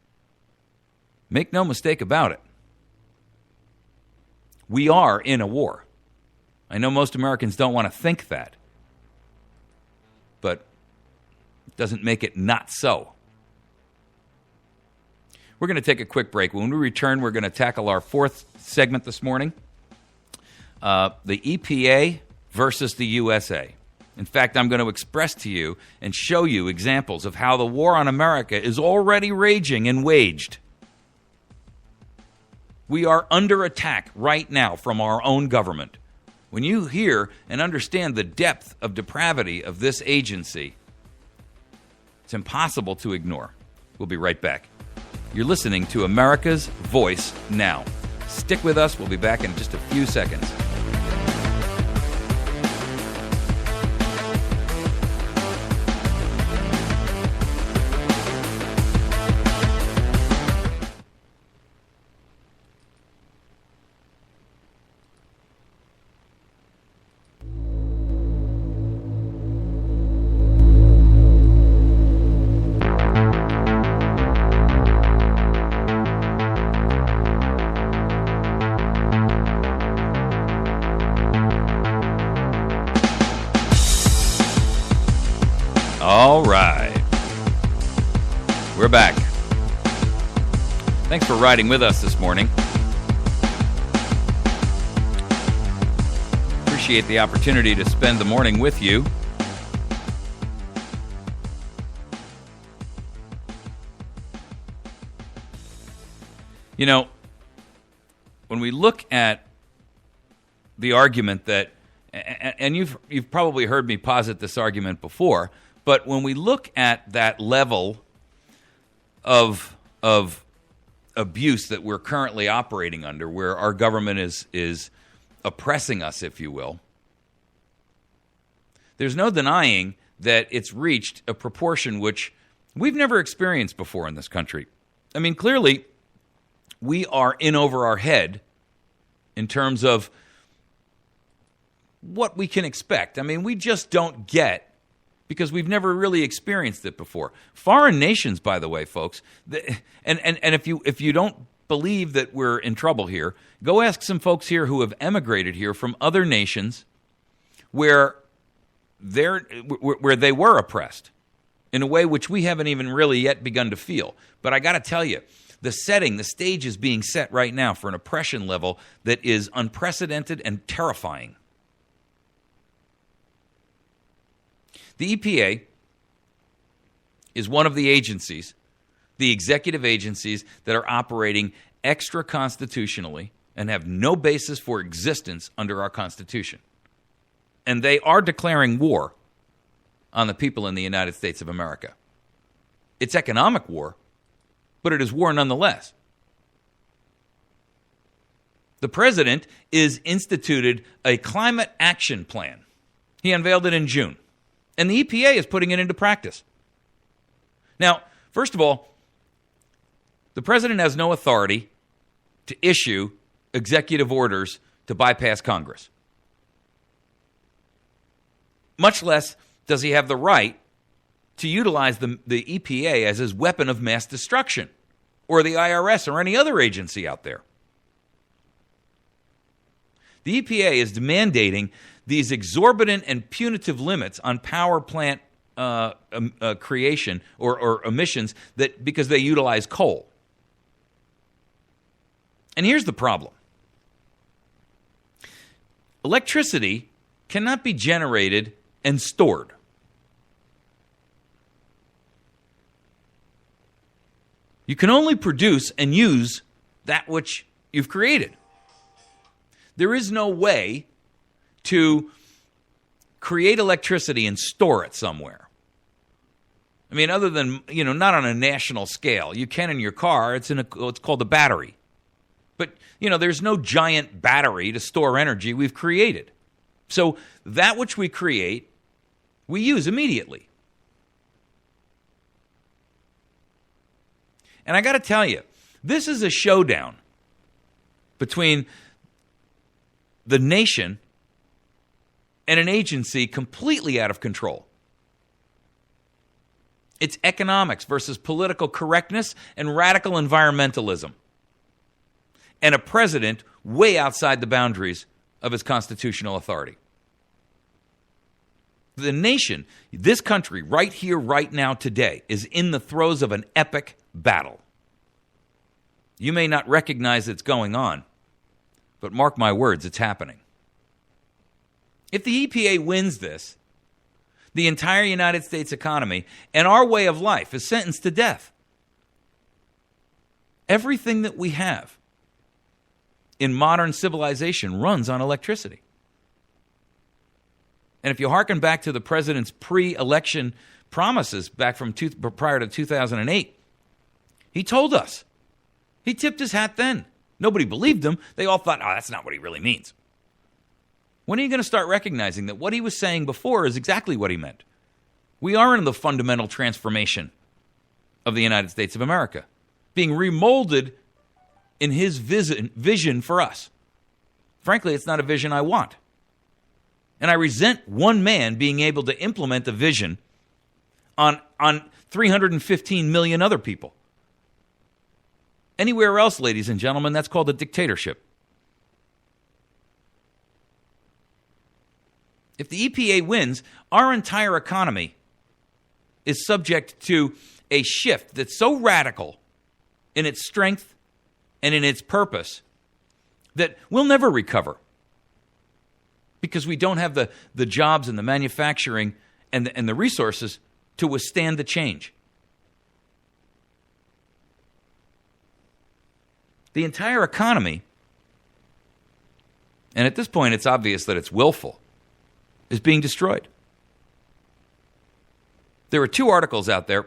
Make no mistake about it. We are in a war. I know most Americans don't want to think that, but it doesn't make it not so. We're going to take a quick break. When we return, we're going to tackle our fourth segment this morning, the EPA versus the USA. In fact, I'm going to express to you and show you examples of how the war on America is already raging and waged. We are under attack right now from our own government. When you hear and understand the depth of depravity of this agency, it's impossible to ignore. We'll be right back. You're listening to America's Voice Now. Stick with us. We'll be back in just a few seconds. All right. We're back. Thanks for riding with us this morning. Appreciate the opportunity to spend the morning with you. You know, when we look at the argument that, and you've probably heard me posit this argument before, but when we look at that level of abuse that we're currently operating under, where our government is oppressing us, if you will, there's no denying that it's reached a proportion which we've never experienced before in this country. I mean, clearly, we are in over our head in terms of what we can expect. I mean, we just don't get, because we've never really experienced it before. Foreign nations, by the way, folks, and if you don't believe that we're in trouble here, go ask some folks here who have emigrated here from other nations where they were oppressed in a way which we haven't even really yet begun to feel. But I got to tell you, the stage is being set right now for an oppression level that is unprecedented and terrifying. The EPA is one of the agencies, the executive agencies, that are operating extra-constitutionally and have no basis for existence under our Constitution. And they are declaring war on the people in the United States of America. It's economic war, but it is war nonetheless. The president is instituted a climate action plan. He unveiled it in June. And the EPA is putting it into practice. Now, first of all, the president has no authority to issue executive orders to bypass Congress. Much less does he have the right to utilize the EPA as his weapon of mass destruction, or the IRS or any other agency out there. The EPA is mandating these exorbitant and punitive limits on power plant creation or emissions because they utilize coal. And here's the problem. Electricity cannot be generated and stored. You can only produce and use that which you've created. There is no way to create electricity and store it somewhere. I mean, other than, not on a national scale. You can in your car. It's called a battery. But, there's no giant battery to store energy we've created. So that which we create, we use immediately. And I got to tell you, this is a showdown between the nation and an agency completely out of control. It's economics versus political correctness and radical environmentalism. And a president way outside the boundaries of his constitutional authority. The nation, this country, right here, right now, today, is in the throes of an epic battle. You may not recognize it's going on, but mark my words, it's happening. If the EPA wins this, the entire United States economy and our way of life is sentenced to death. Everything that we have in modern civilization runs on electricity. And if you hearken back to the president's pre-election promises back from prior to 2008, he told us. He tipped his hat then. Nobody believed him. They all thought, that's not what he really means. When are you going to start recognizing that what he was saying before is exactly what he meant? We are in the fundamental transformation of the United States of America, being remolded in his vision for us. Frankly, it's not a vision I want. And I resent one man being able to implement a vision on 315 million other people. Anywhere else, ladies and gentlemen, that's called a dictatorship. If the EPA wins, our entire economy is subject to a shift that's so radical in its strength and in its purpose that we'll never recover because we don't have the jobs and the manufacturing and the resources to withstand the change. the entire economy, and at this point it's obvious that it's willful, is being destroyed. There are 2 articles out there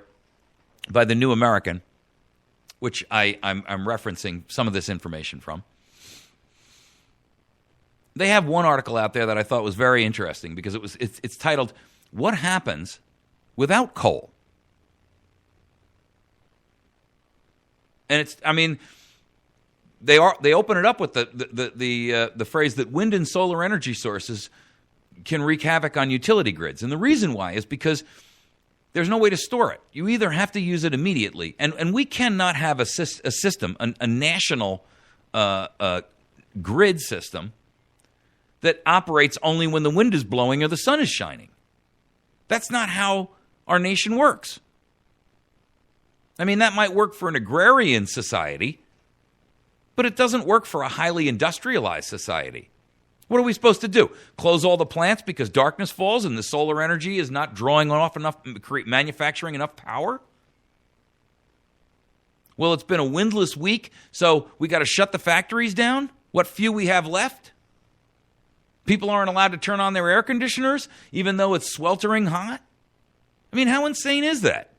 by the New American, which I'm referencing some of this information from. They have one article out there that I thought was very interesting because it's titled, "What Happens Without Coal?" And they open it up with the phrase that wind and solar energy sources can wreak havoc on utility grids. And the reason why is because there's no way to store it. You either have to use it immediately, and we cannot have a system, a national grid system that operates only when the wind is blowing or the sun is shining. That's not how our nation works. I mean, that might work for an agrarian society, but it doesn't work for a highly industrialized society. What are we supposed to do? Close all the plants because darkness falls and the solar energy is not drawing off enough, manufacturing enough power? Well, it's been a windless week, so we got to shut the factories down? What few we have left? People aren't allowed to turn on their air conditioners even though it's sweltering hot? I mean, how insane is that?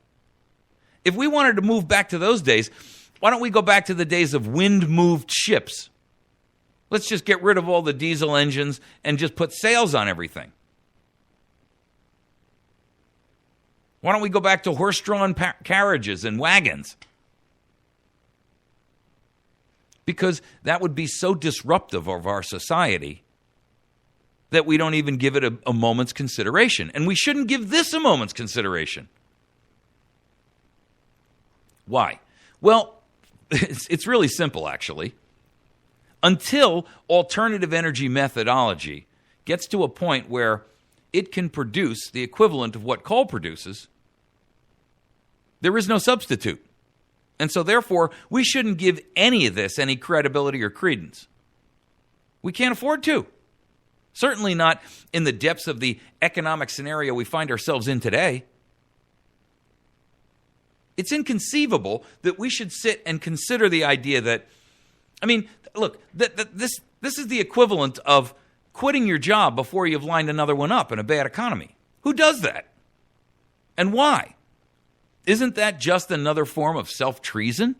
If we wanted to move back to those days, why don't we go back to the days of wind-moved ships? Let's just get rid of all the diesel engines and just put sails on everything. Why don't we go back to horse-drawn carriages and wagons? Because that would be so disruptive of our society that we don't even give it a moment's consideration. And we shouldn't give this a moment's consideration. Why? Well, it's really simple, actually. Until alternative energy methodology gets to a point where it can produce the equivalent of what coal produces, there is no substitute. And so, therefore, we shouldn't give any of this any credibility or credence. We can't afford to. Certainly not in the depths of the economic scenario we find ourselves in today. It's inconceivable that we should sit and consider the idea that, I mean, look, this is the equivalent of quitting your job before you've lined another one up in a bad economy. Who does that? And why? Isn't that just another form of self-treason?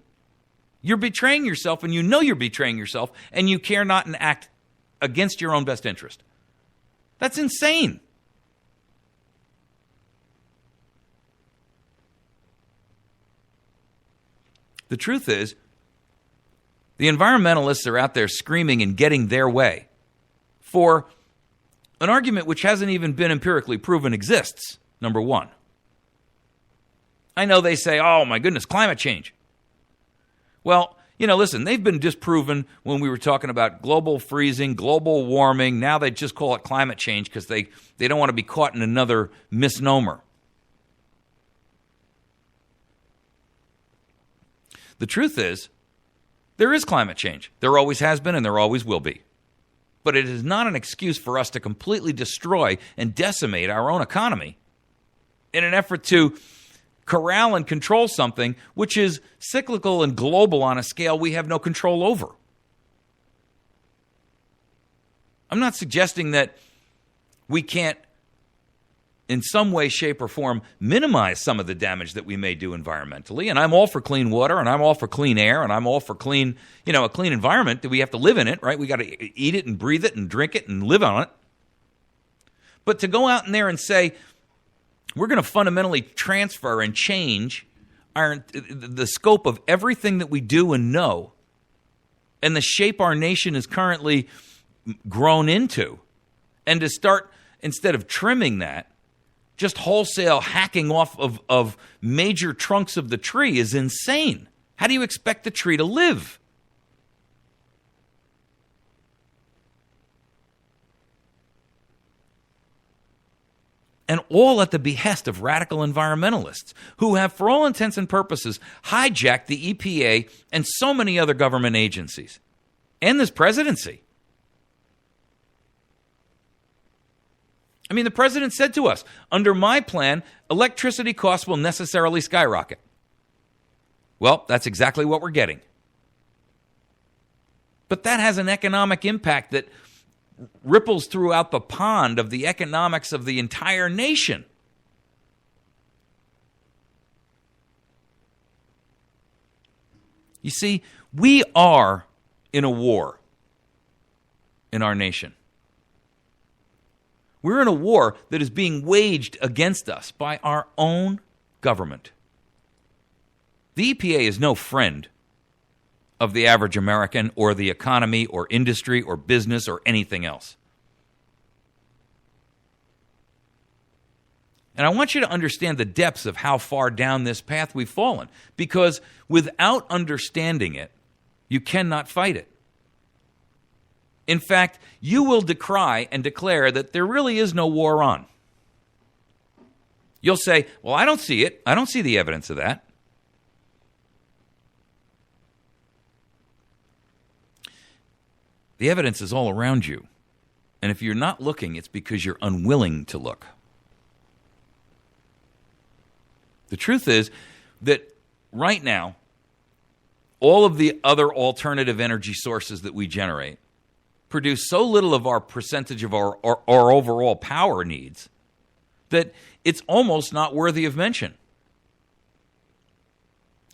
You're betraying yourself, and you know you're betraying yourself, and you care not and act against your own best interest. That's insane. The truth is, the environmentalists are out there screaming and getting their way for an argument which hasn't even been empirically proven exists, number one. I know they say, oh my goodness, climate change. Well, listen, they've been disproven when we were talking about global freezing, global warming. Now they just call it climate change because they don't want to be caught in another misnomer. The truth is, there is climate change. There always has been and there always will be. But it is not an excuse for us to completely destroy and decimate our own economy in an effort to corral and control something which is cyclical and global on a scale we have no control over. I'm not suggesting that we can't, in some way, shape, or form, minimize some of the damage that we may do environmentally. And I'm all for clean water, and I'm all for clean air, and I'm all for clean, a clean environment. That we have to live in it, right? We got to eat it and breathe it and drink it and live on it. But to go out in there and say, we're going to fundamentally transfer and change the scope of everything that we do and know and the shape our nation is currently grown into, and to start, instead of trimming that, just wholesale hacking off of major trunks of the tree is insane. How do you expect the tree to live? And all at the behest of radical environmentalists who have, for all intents and purposes, hijacked the EPA and so many other government agencies and this presidency. I mean, the president said to us, under my plan, electricity costs will necessarily skyrocket. Well, that's exactly what we're getting. But that has an economic impact that ripples throughout the pond of the economics of the entire nation. You see, we are in a war in our nation. We're in a war that is being waged against us by our own government. The EPA is no friend of the average American or the economy or industry or business or anything else. And I want you to understand the depths of how far down this path we've fallen, because without understanding it, you cannot fight it. In fact, you will decry and declare that there really is no war on. You'll say, well, I don't see it. I don't see the evidence of that. The evidence is all around you. And if you're not looking, it's because you're unwilling to look. The truth is that right now, all of the other alternative energy sources that we generate produce so little of our percentage of our overall power needs that it's almost not worthy of mention.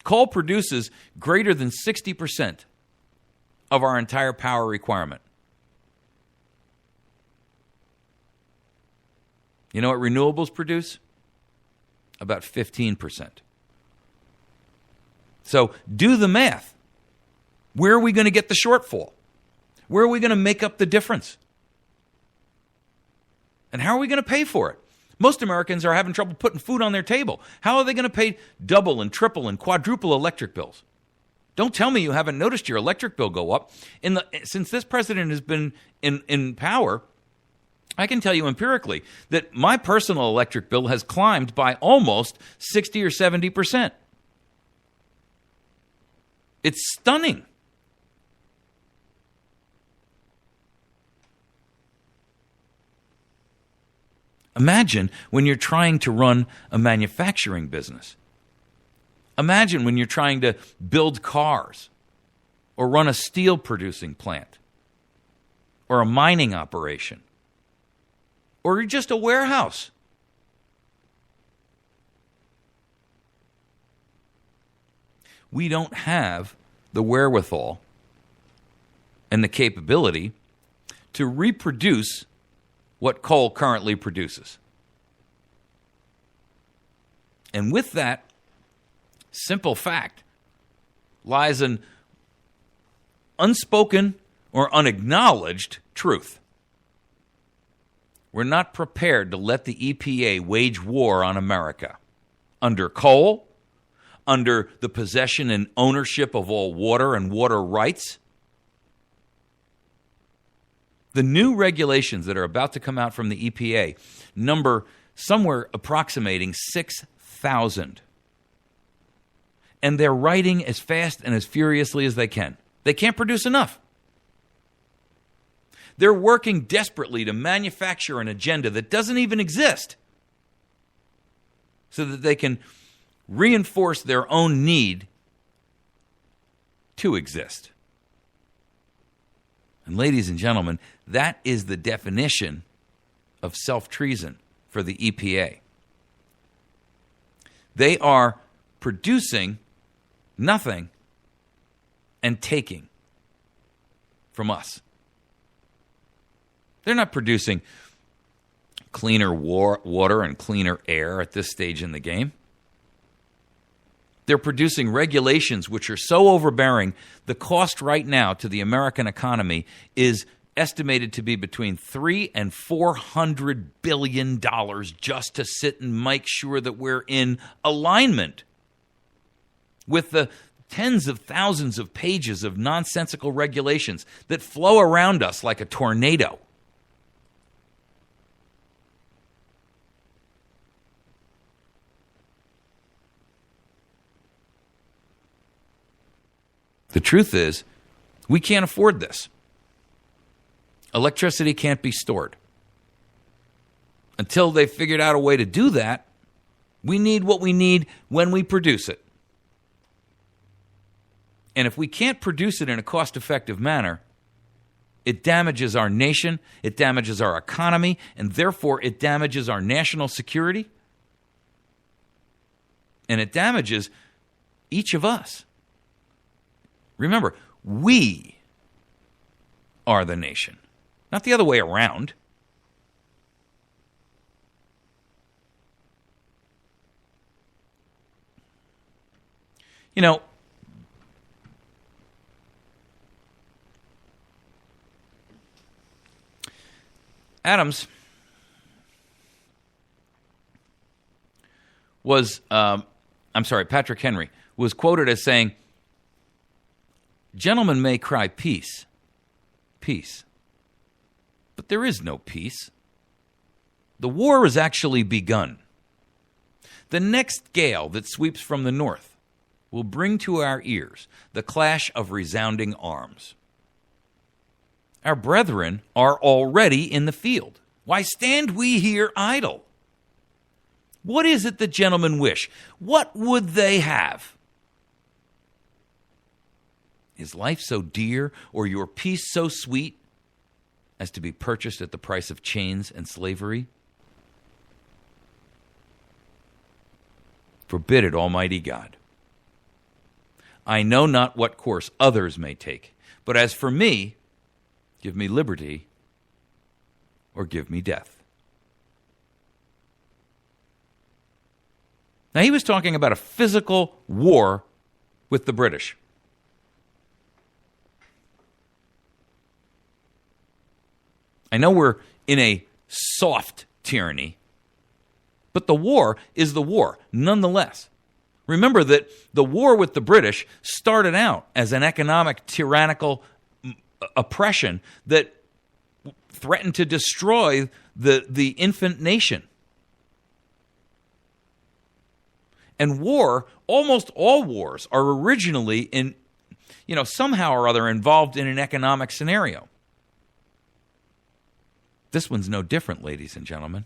Coal produces greater than 60% of our entire power requirement. You know what renewables produce? About 15%. So do the math. Where are we going to get the shortfall? Where are we going to make up the difference? And how are we going to pay for it? Most Americans are having trouble putting food on their table. How are they going to pay double and triple and quadruple electric bills? Don't tell me you haven't noticed your electric bill go up. Since this president has been in power, I can tell you empirically that my personal electric bill has climbed by almost 60 or 70%. It's stunning. Imagine when you're trying to run a manufacturing business. Imagine when you're trying to build cars or run a steel producing plant or a mining operation or just a warehouse. We don't have the wherewithal and the capability to reproduce what coal currently produces. And with that simple fact lies an unspoken or unacknowledged truth. We're not prepared to let the EPA wage war on America under coal, under the possession and ownership of all water and water rights. The new regulations that are about to come out from the EPA number somewhere approximating 6,000. And they're writing as fast and as furiously as they can. They can't produce enough. They're working desperately to manufacture an agenda that doesn't even exist so that they can reinforce their own need to exist. And ladies and gentlemen, that is the definition of self-treason for the EPA. They are producing nothing and taking from us. They're not producing cleaner water and cleaner air at this stage in the game. They're producing regulations which are so overbearing, the cost right now to the American economy is estimated to be between $300 and $400 billion just to sit and make sure that we're in alignment with the tens of thousands of pages of nonsensical regulations that flow around us like a tornado. The truth is, we can't afford this. Electricity can't be stored. Until they've figured out a way to do that, we need what we need when we produce it. And if we can't produce it in a cost-effective manner, It damages our nation, it damages our economy, and therefore it damages our national security. And it damages each of us. Remember, we are the nation, not the other way around. You know, Adams was, Patrick Henry was quoted as saying, "Gentlemen may cry peace, peace, but there is no peace. The war has actually begun. The next gale that sweeps from the north will bring to our ears the clash of resounding arms. Our brethren are already in the field. Why stand we here idle? What is it the gentlemen wish? What would they have? Is life so dear, or your peace so sweet, as to be purchased at the price of chains and slavery? Forbid it, Almighty God. I know not what course others may take, but as for me, give me liberty or give me death." Now, he was talking about a physical war with the British. I know we're in a soft tyranny, but the war is the war nonetheless. Remember that the war with the British started out as an economic tyrannical oppression that threatened to destroy the infant nation. And war, almost all wars, are originally somehow or other involved in an economic scenario. This one's no different, ladies and gentlemen.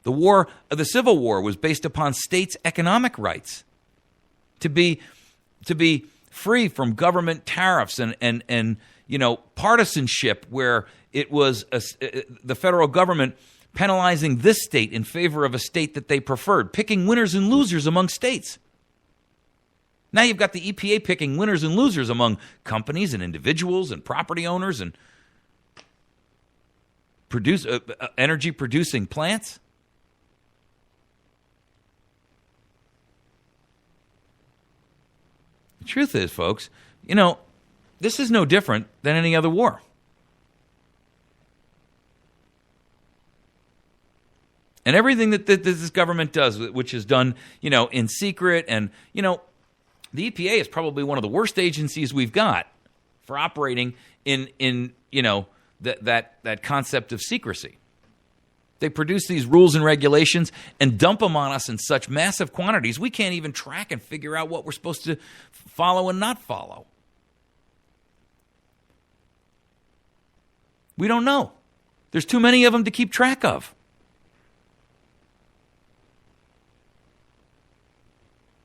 The Civil War was based upon states' economic rights to be free from government tariffs and partisanship, where it was the federal government penalizing this state in favor of a state that they preferred, picking winners and losers among states. Now you've got the EPA picking winners and losers among companies and individuals and property owners and energy-producing plants. The truth is, folks, this is no different than any other war. And everything that this government does, which is done, in secret, and, the EPA is probably one of the worst agencies we've got for operating in that concept of secrecy. They produce these rules and regulations and dump them on us in such massive quantities, we can't even track and figure out what we're supposed to follow and not follow. We don't know. There's too many of them to keep track of.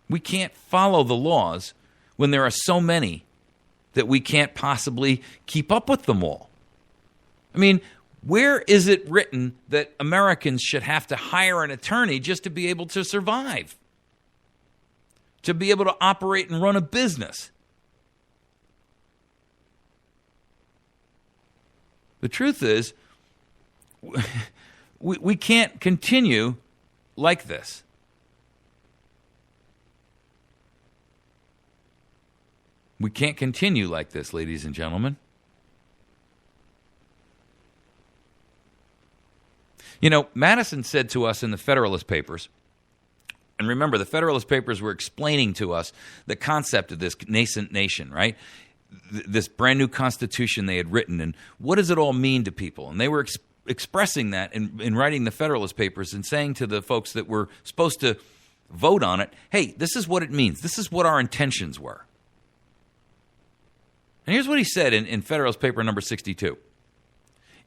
We can't follow the laws when there are so many that we can't possibly keep up with them all. I mean, where is it written that Americans should have to hire an attorney just to be able to survive? To be able to operate and run a business? The truth is, we can't continue like this. We can't continue like this, ladies and gentlemen. Madison said to us in the Federalist Papers, and remember, the Federalist Papers were explaining to us the concept of this nascent nation, right? This brand new constitution they had written, and what does it all mean to people? And they were expressing that in writing the Federalist Papers and saying to the folks that were supposed to vote on it, hey, this is what it means. This is what our intentions were. And here's what he said in Federalist Paper number 62.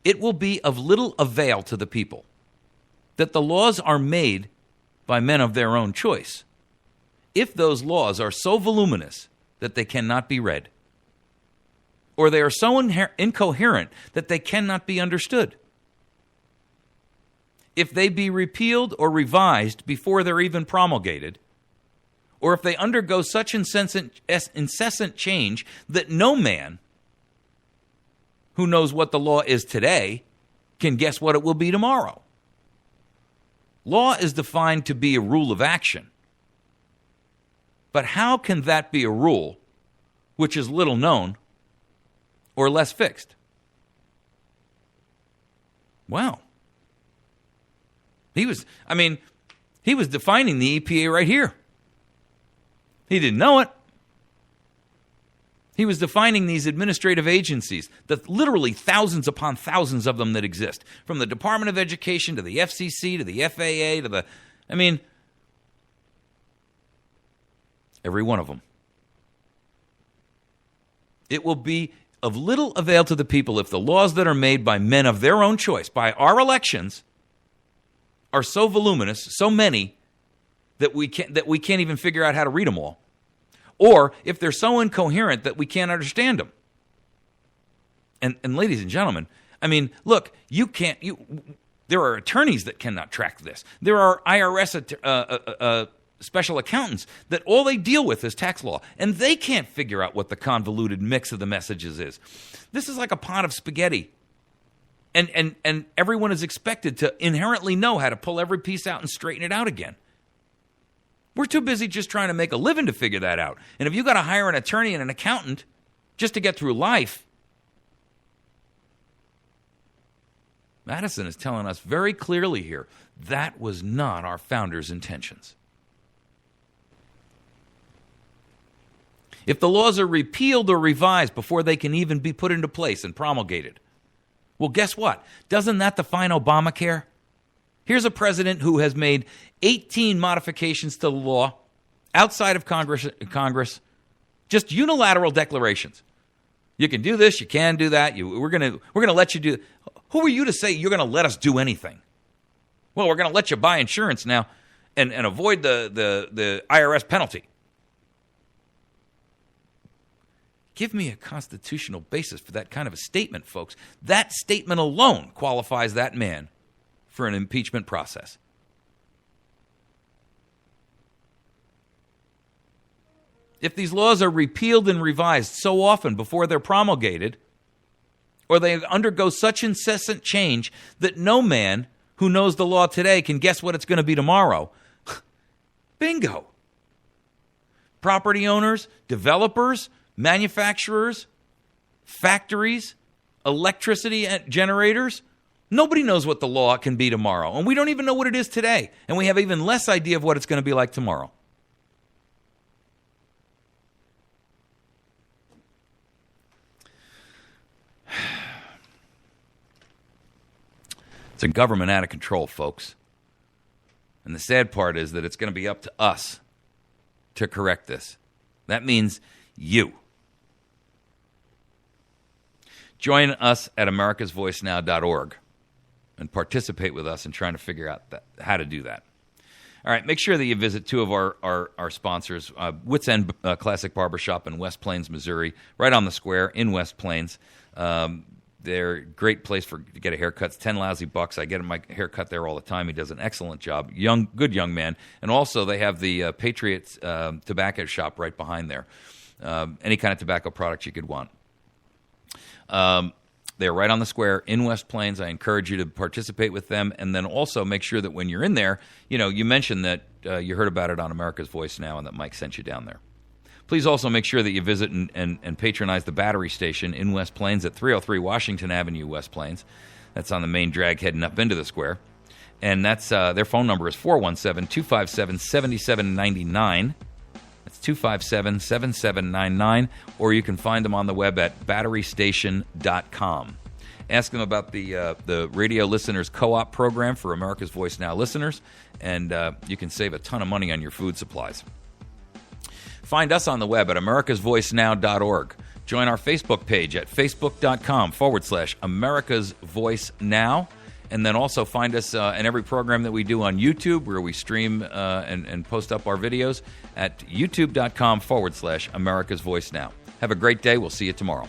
It will be of little avail to the people that the laws are made by men of their own choice, if those laws are so voluminous that they cannot be read. or they are so incoherent that they cannot be understood. If they be repealed or revised before they're even promulgated, or if they undergo such incessant change that no man who knows what the law is today can guess what it will be tomorrow. Law is defined to be a rule of action. But how can that be a rule which is little known or less fixed? Well, he was defining the EPA right here. He didn't know it. He was defining these administrative agencies, the literally thousands upon thousands of them that exist, from the Department of Education to the FCC to the FAA to the, every one of them. It will be of little avail to the people if the laws that are made by men of their own choice, by our elections, are so voluminous, so many, that we can't even figure out how to read them all. Or if they're so incoherent that we can't understand them. And ladies and gentlemen, look, there are attorneys that cannot track this. There are IRS special accountants that all they deal with is tax law, and they can't figure out what the convoluted mix of the messages is. This is like a pot of spaghetti. And everyone is expected to inherently know how to pull every piece out and straighten it out again. We're too busy just trying to make a living to figure that out. And if you got to hire an attorney and an accountant just to get through life, Madison is telling us very clearly here, that was not our founders' intentions. If the laws are repealed or revised before they can even be put into place and promulgated, well, guess what? Doesn't that define Obamacare? Here's a president who has made 18 modifications to the law outside of Congress, just unilateral declarations. You can do this, you can do that. We're going to let you do. Who are you to say you're going to let us do anything? Well, we're going to let you buy insurance now and avoid the IRS penalty. Give me a constitutional basis for that kind of a statement, folks. That statement alone qualifies that man for an impeachment process. If these laws are repealed and revised so often before they're promulgated, or they undergo such incessant change that no man who knows the law today can guess what it's going to be tomorrow, bingo. Property owners, developers, manufacturers, factories, electricity generators, nobody knows what the law can be tomorrow. And we don't even know what it is today. And we have even less idea of what it's going to be like tomorrow. It's a government out of control, folks. And the sad part is that it's going to be up to us to correct this. That means you. Join us at americasvoicenow.org and participate with us in trying to figure out how to do that. All right, make sure that you visit two of our sponsors, Wits End Classic Barbershop in West Plains, Missouri, right on the square in West Plains. They're a great place to get a haircut. It's 10 lousy bucks. I get my haircut there all the time. He does an excellent job. Good young man. And also they have the Patriots tobacco shop right behind there. Any kind of tobacco product you could want. They're right on the square in West Plains. I encourage you to participate with them. And then also make sure that when you're in there, you mentioned that you heard about it on America's Voice Now and that Mike sent you down there. Please also make sure that you visit and patronize the Battery Station in West Plains at 303 Washington Avenue, West Plains. That's on the main drag heading up into the square. And that's their phone number is 417-257-7799. That's 257-7799. Or you can find them on the web at batterystation.com. Ask them about the Radio Listeners Co-op program for America's Voice Now listeners, and you can save a ton of money on your food supplies. Find us on the web at americasvoicenow.org. Join our Facebook page at facebook.com/America's Voice Now. And then also find us in every program that we do on YouTube, where we stream and post up our videos at youtube.com/America's Voice Now. Have a great day. We'll see you tomorrow.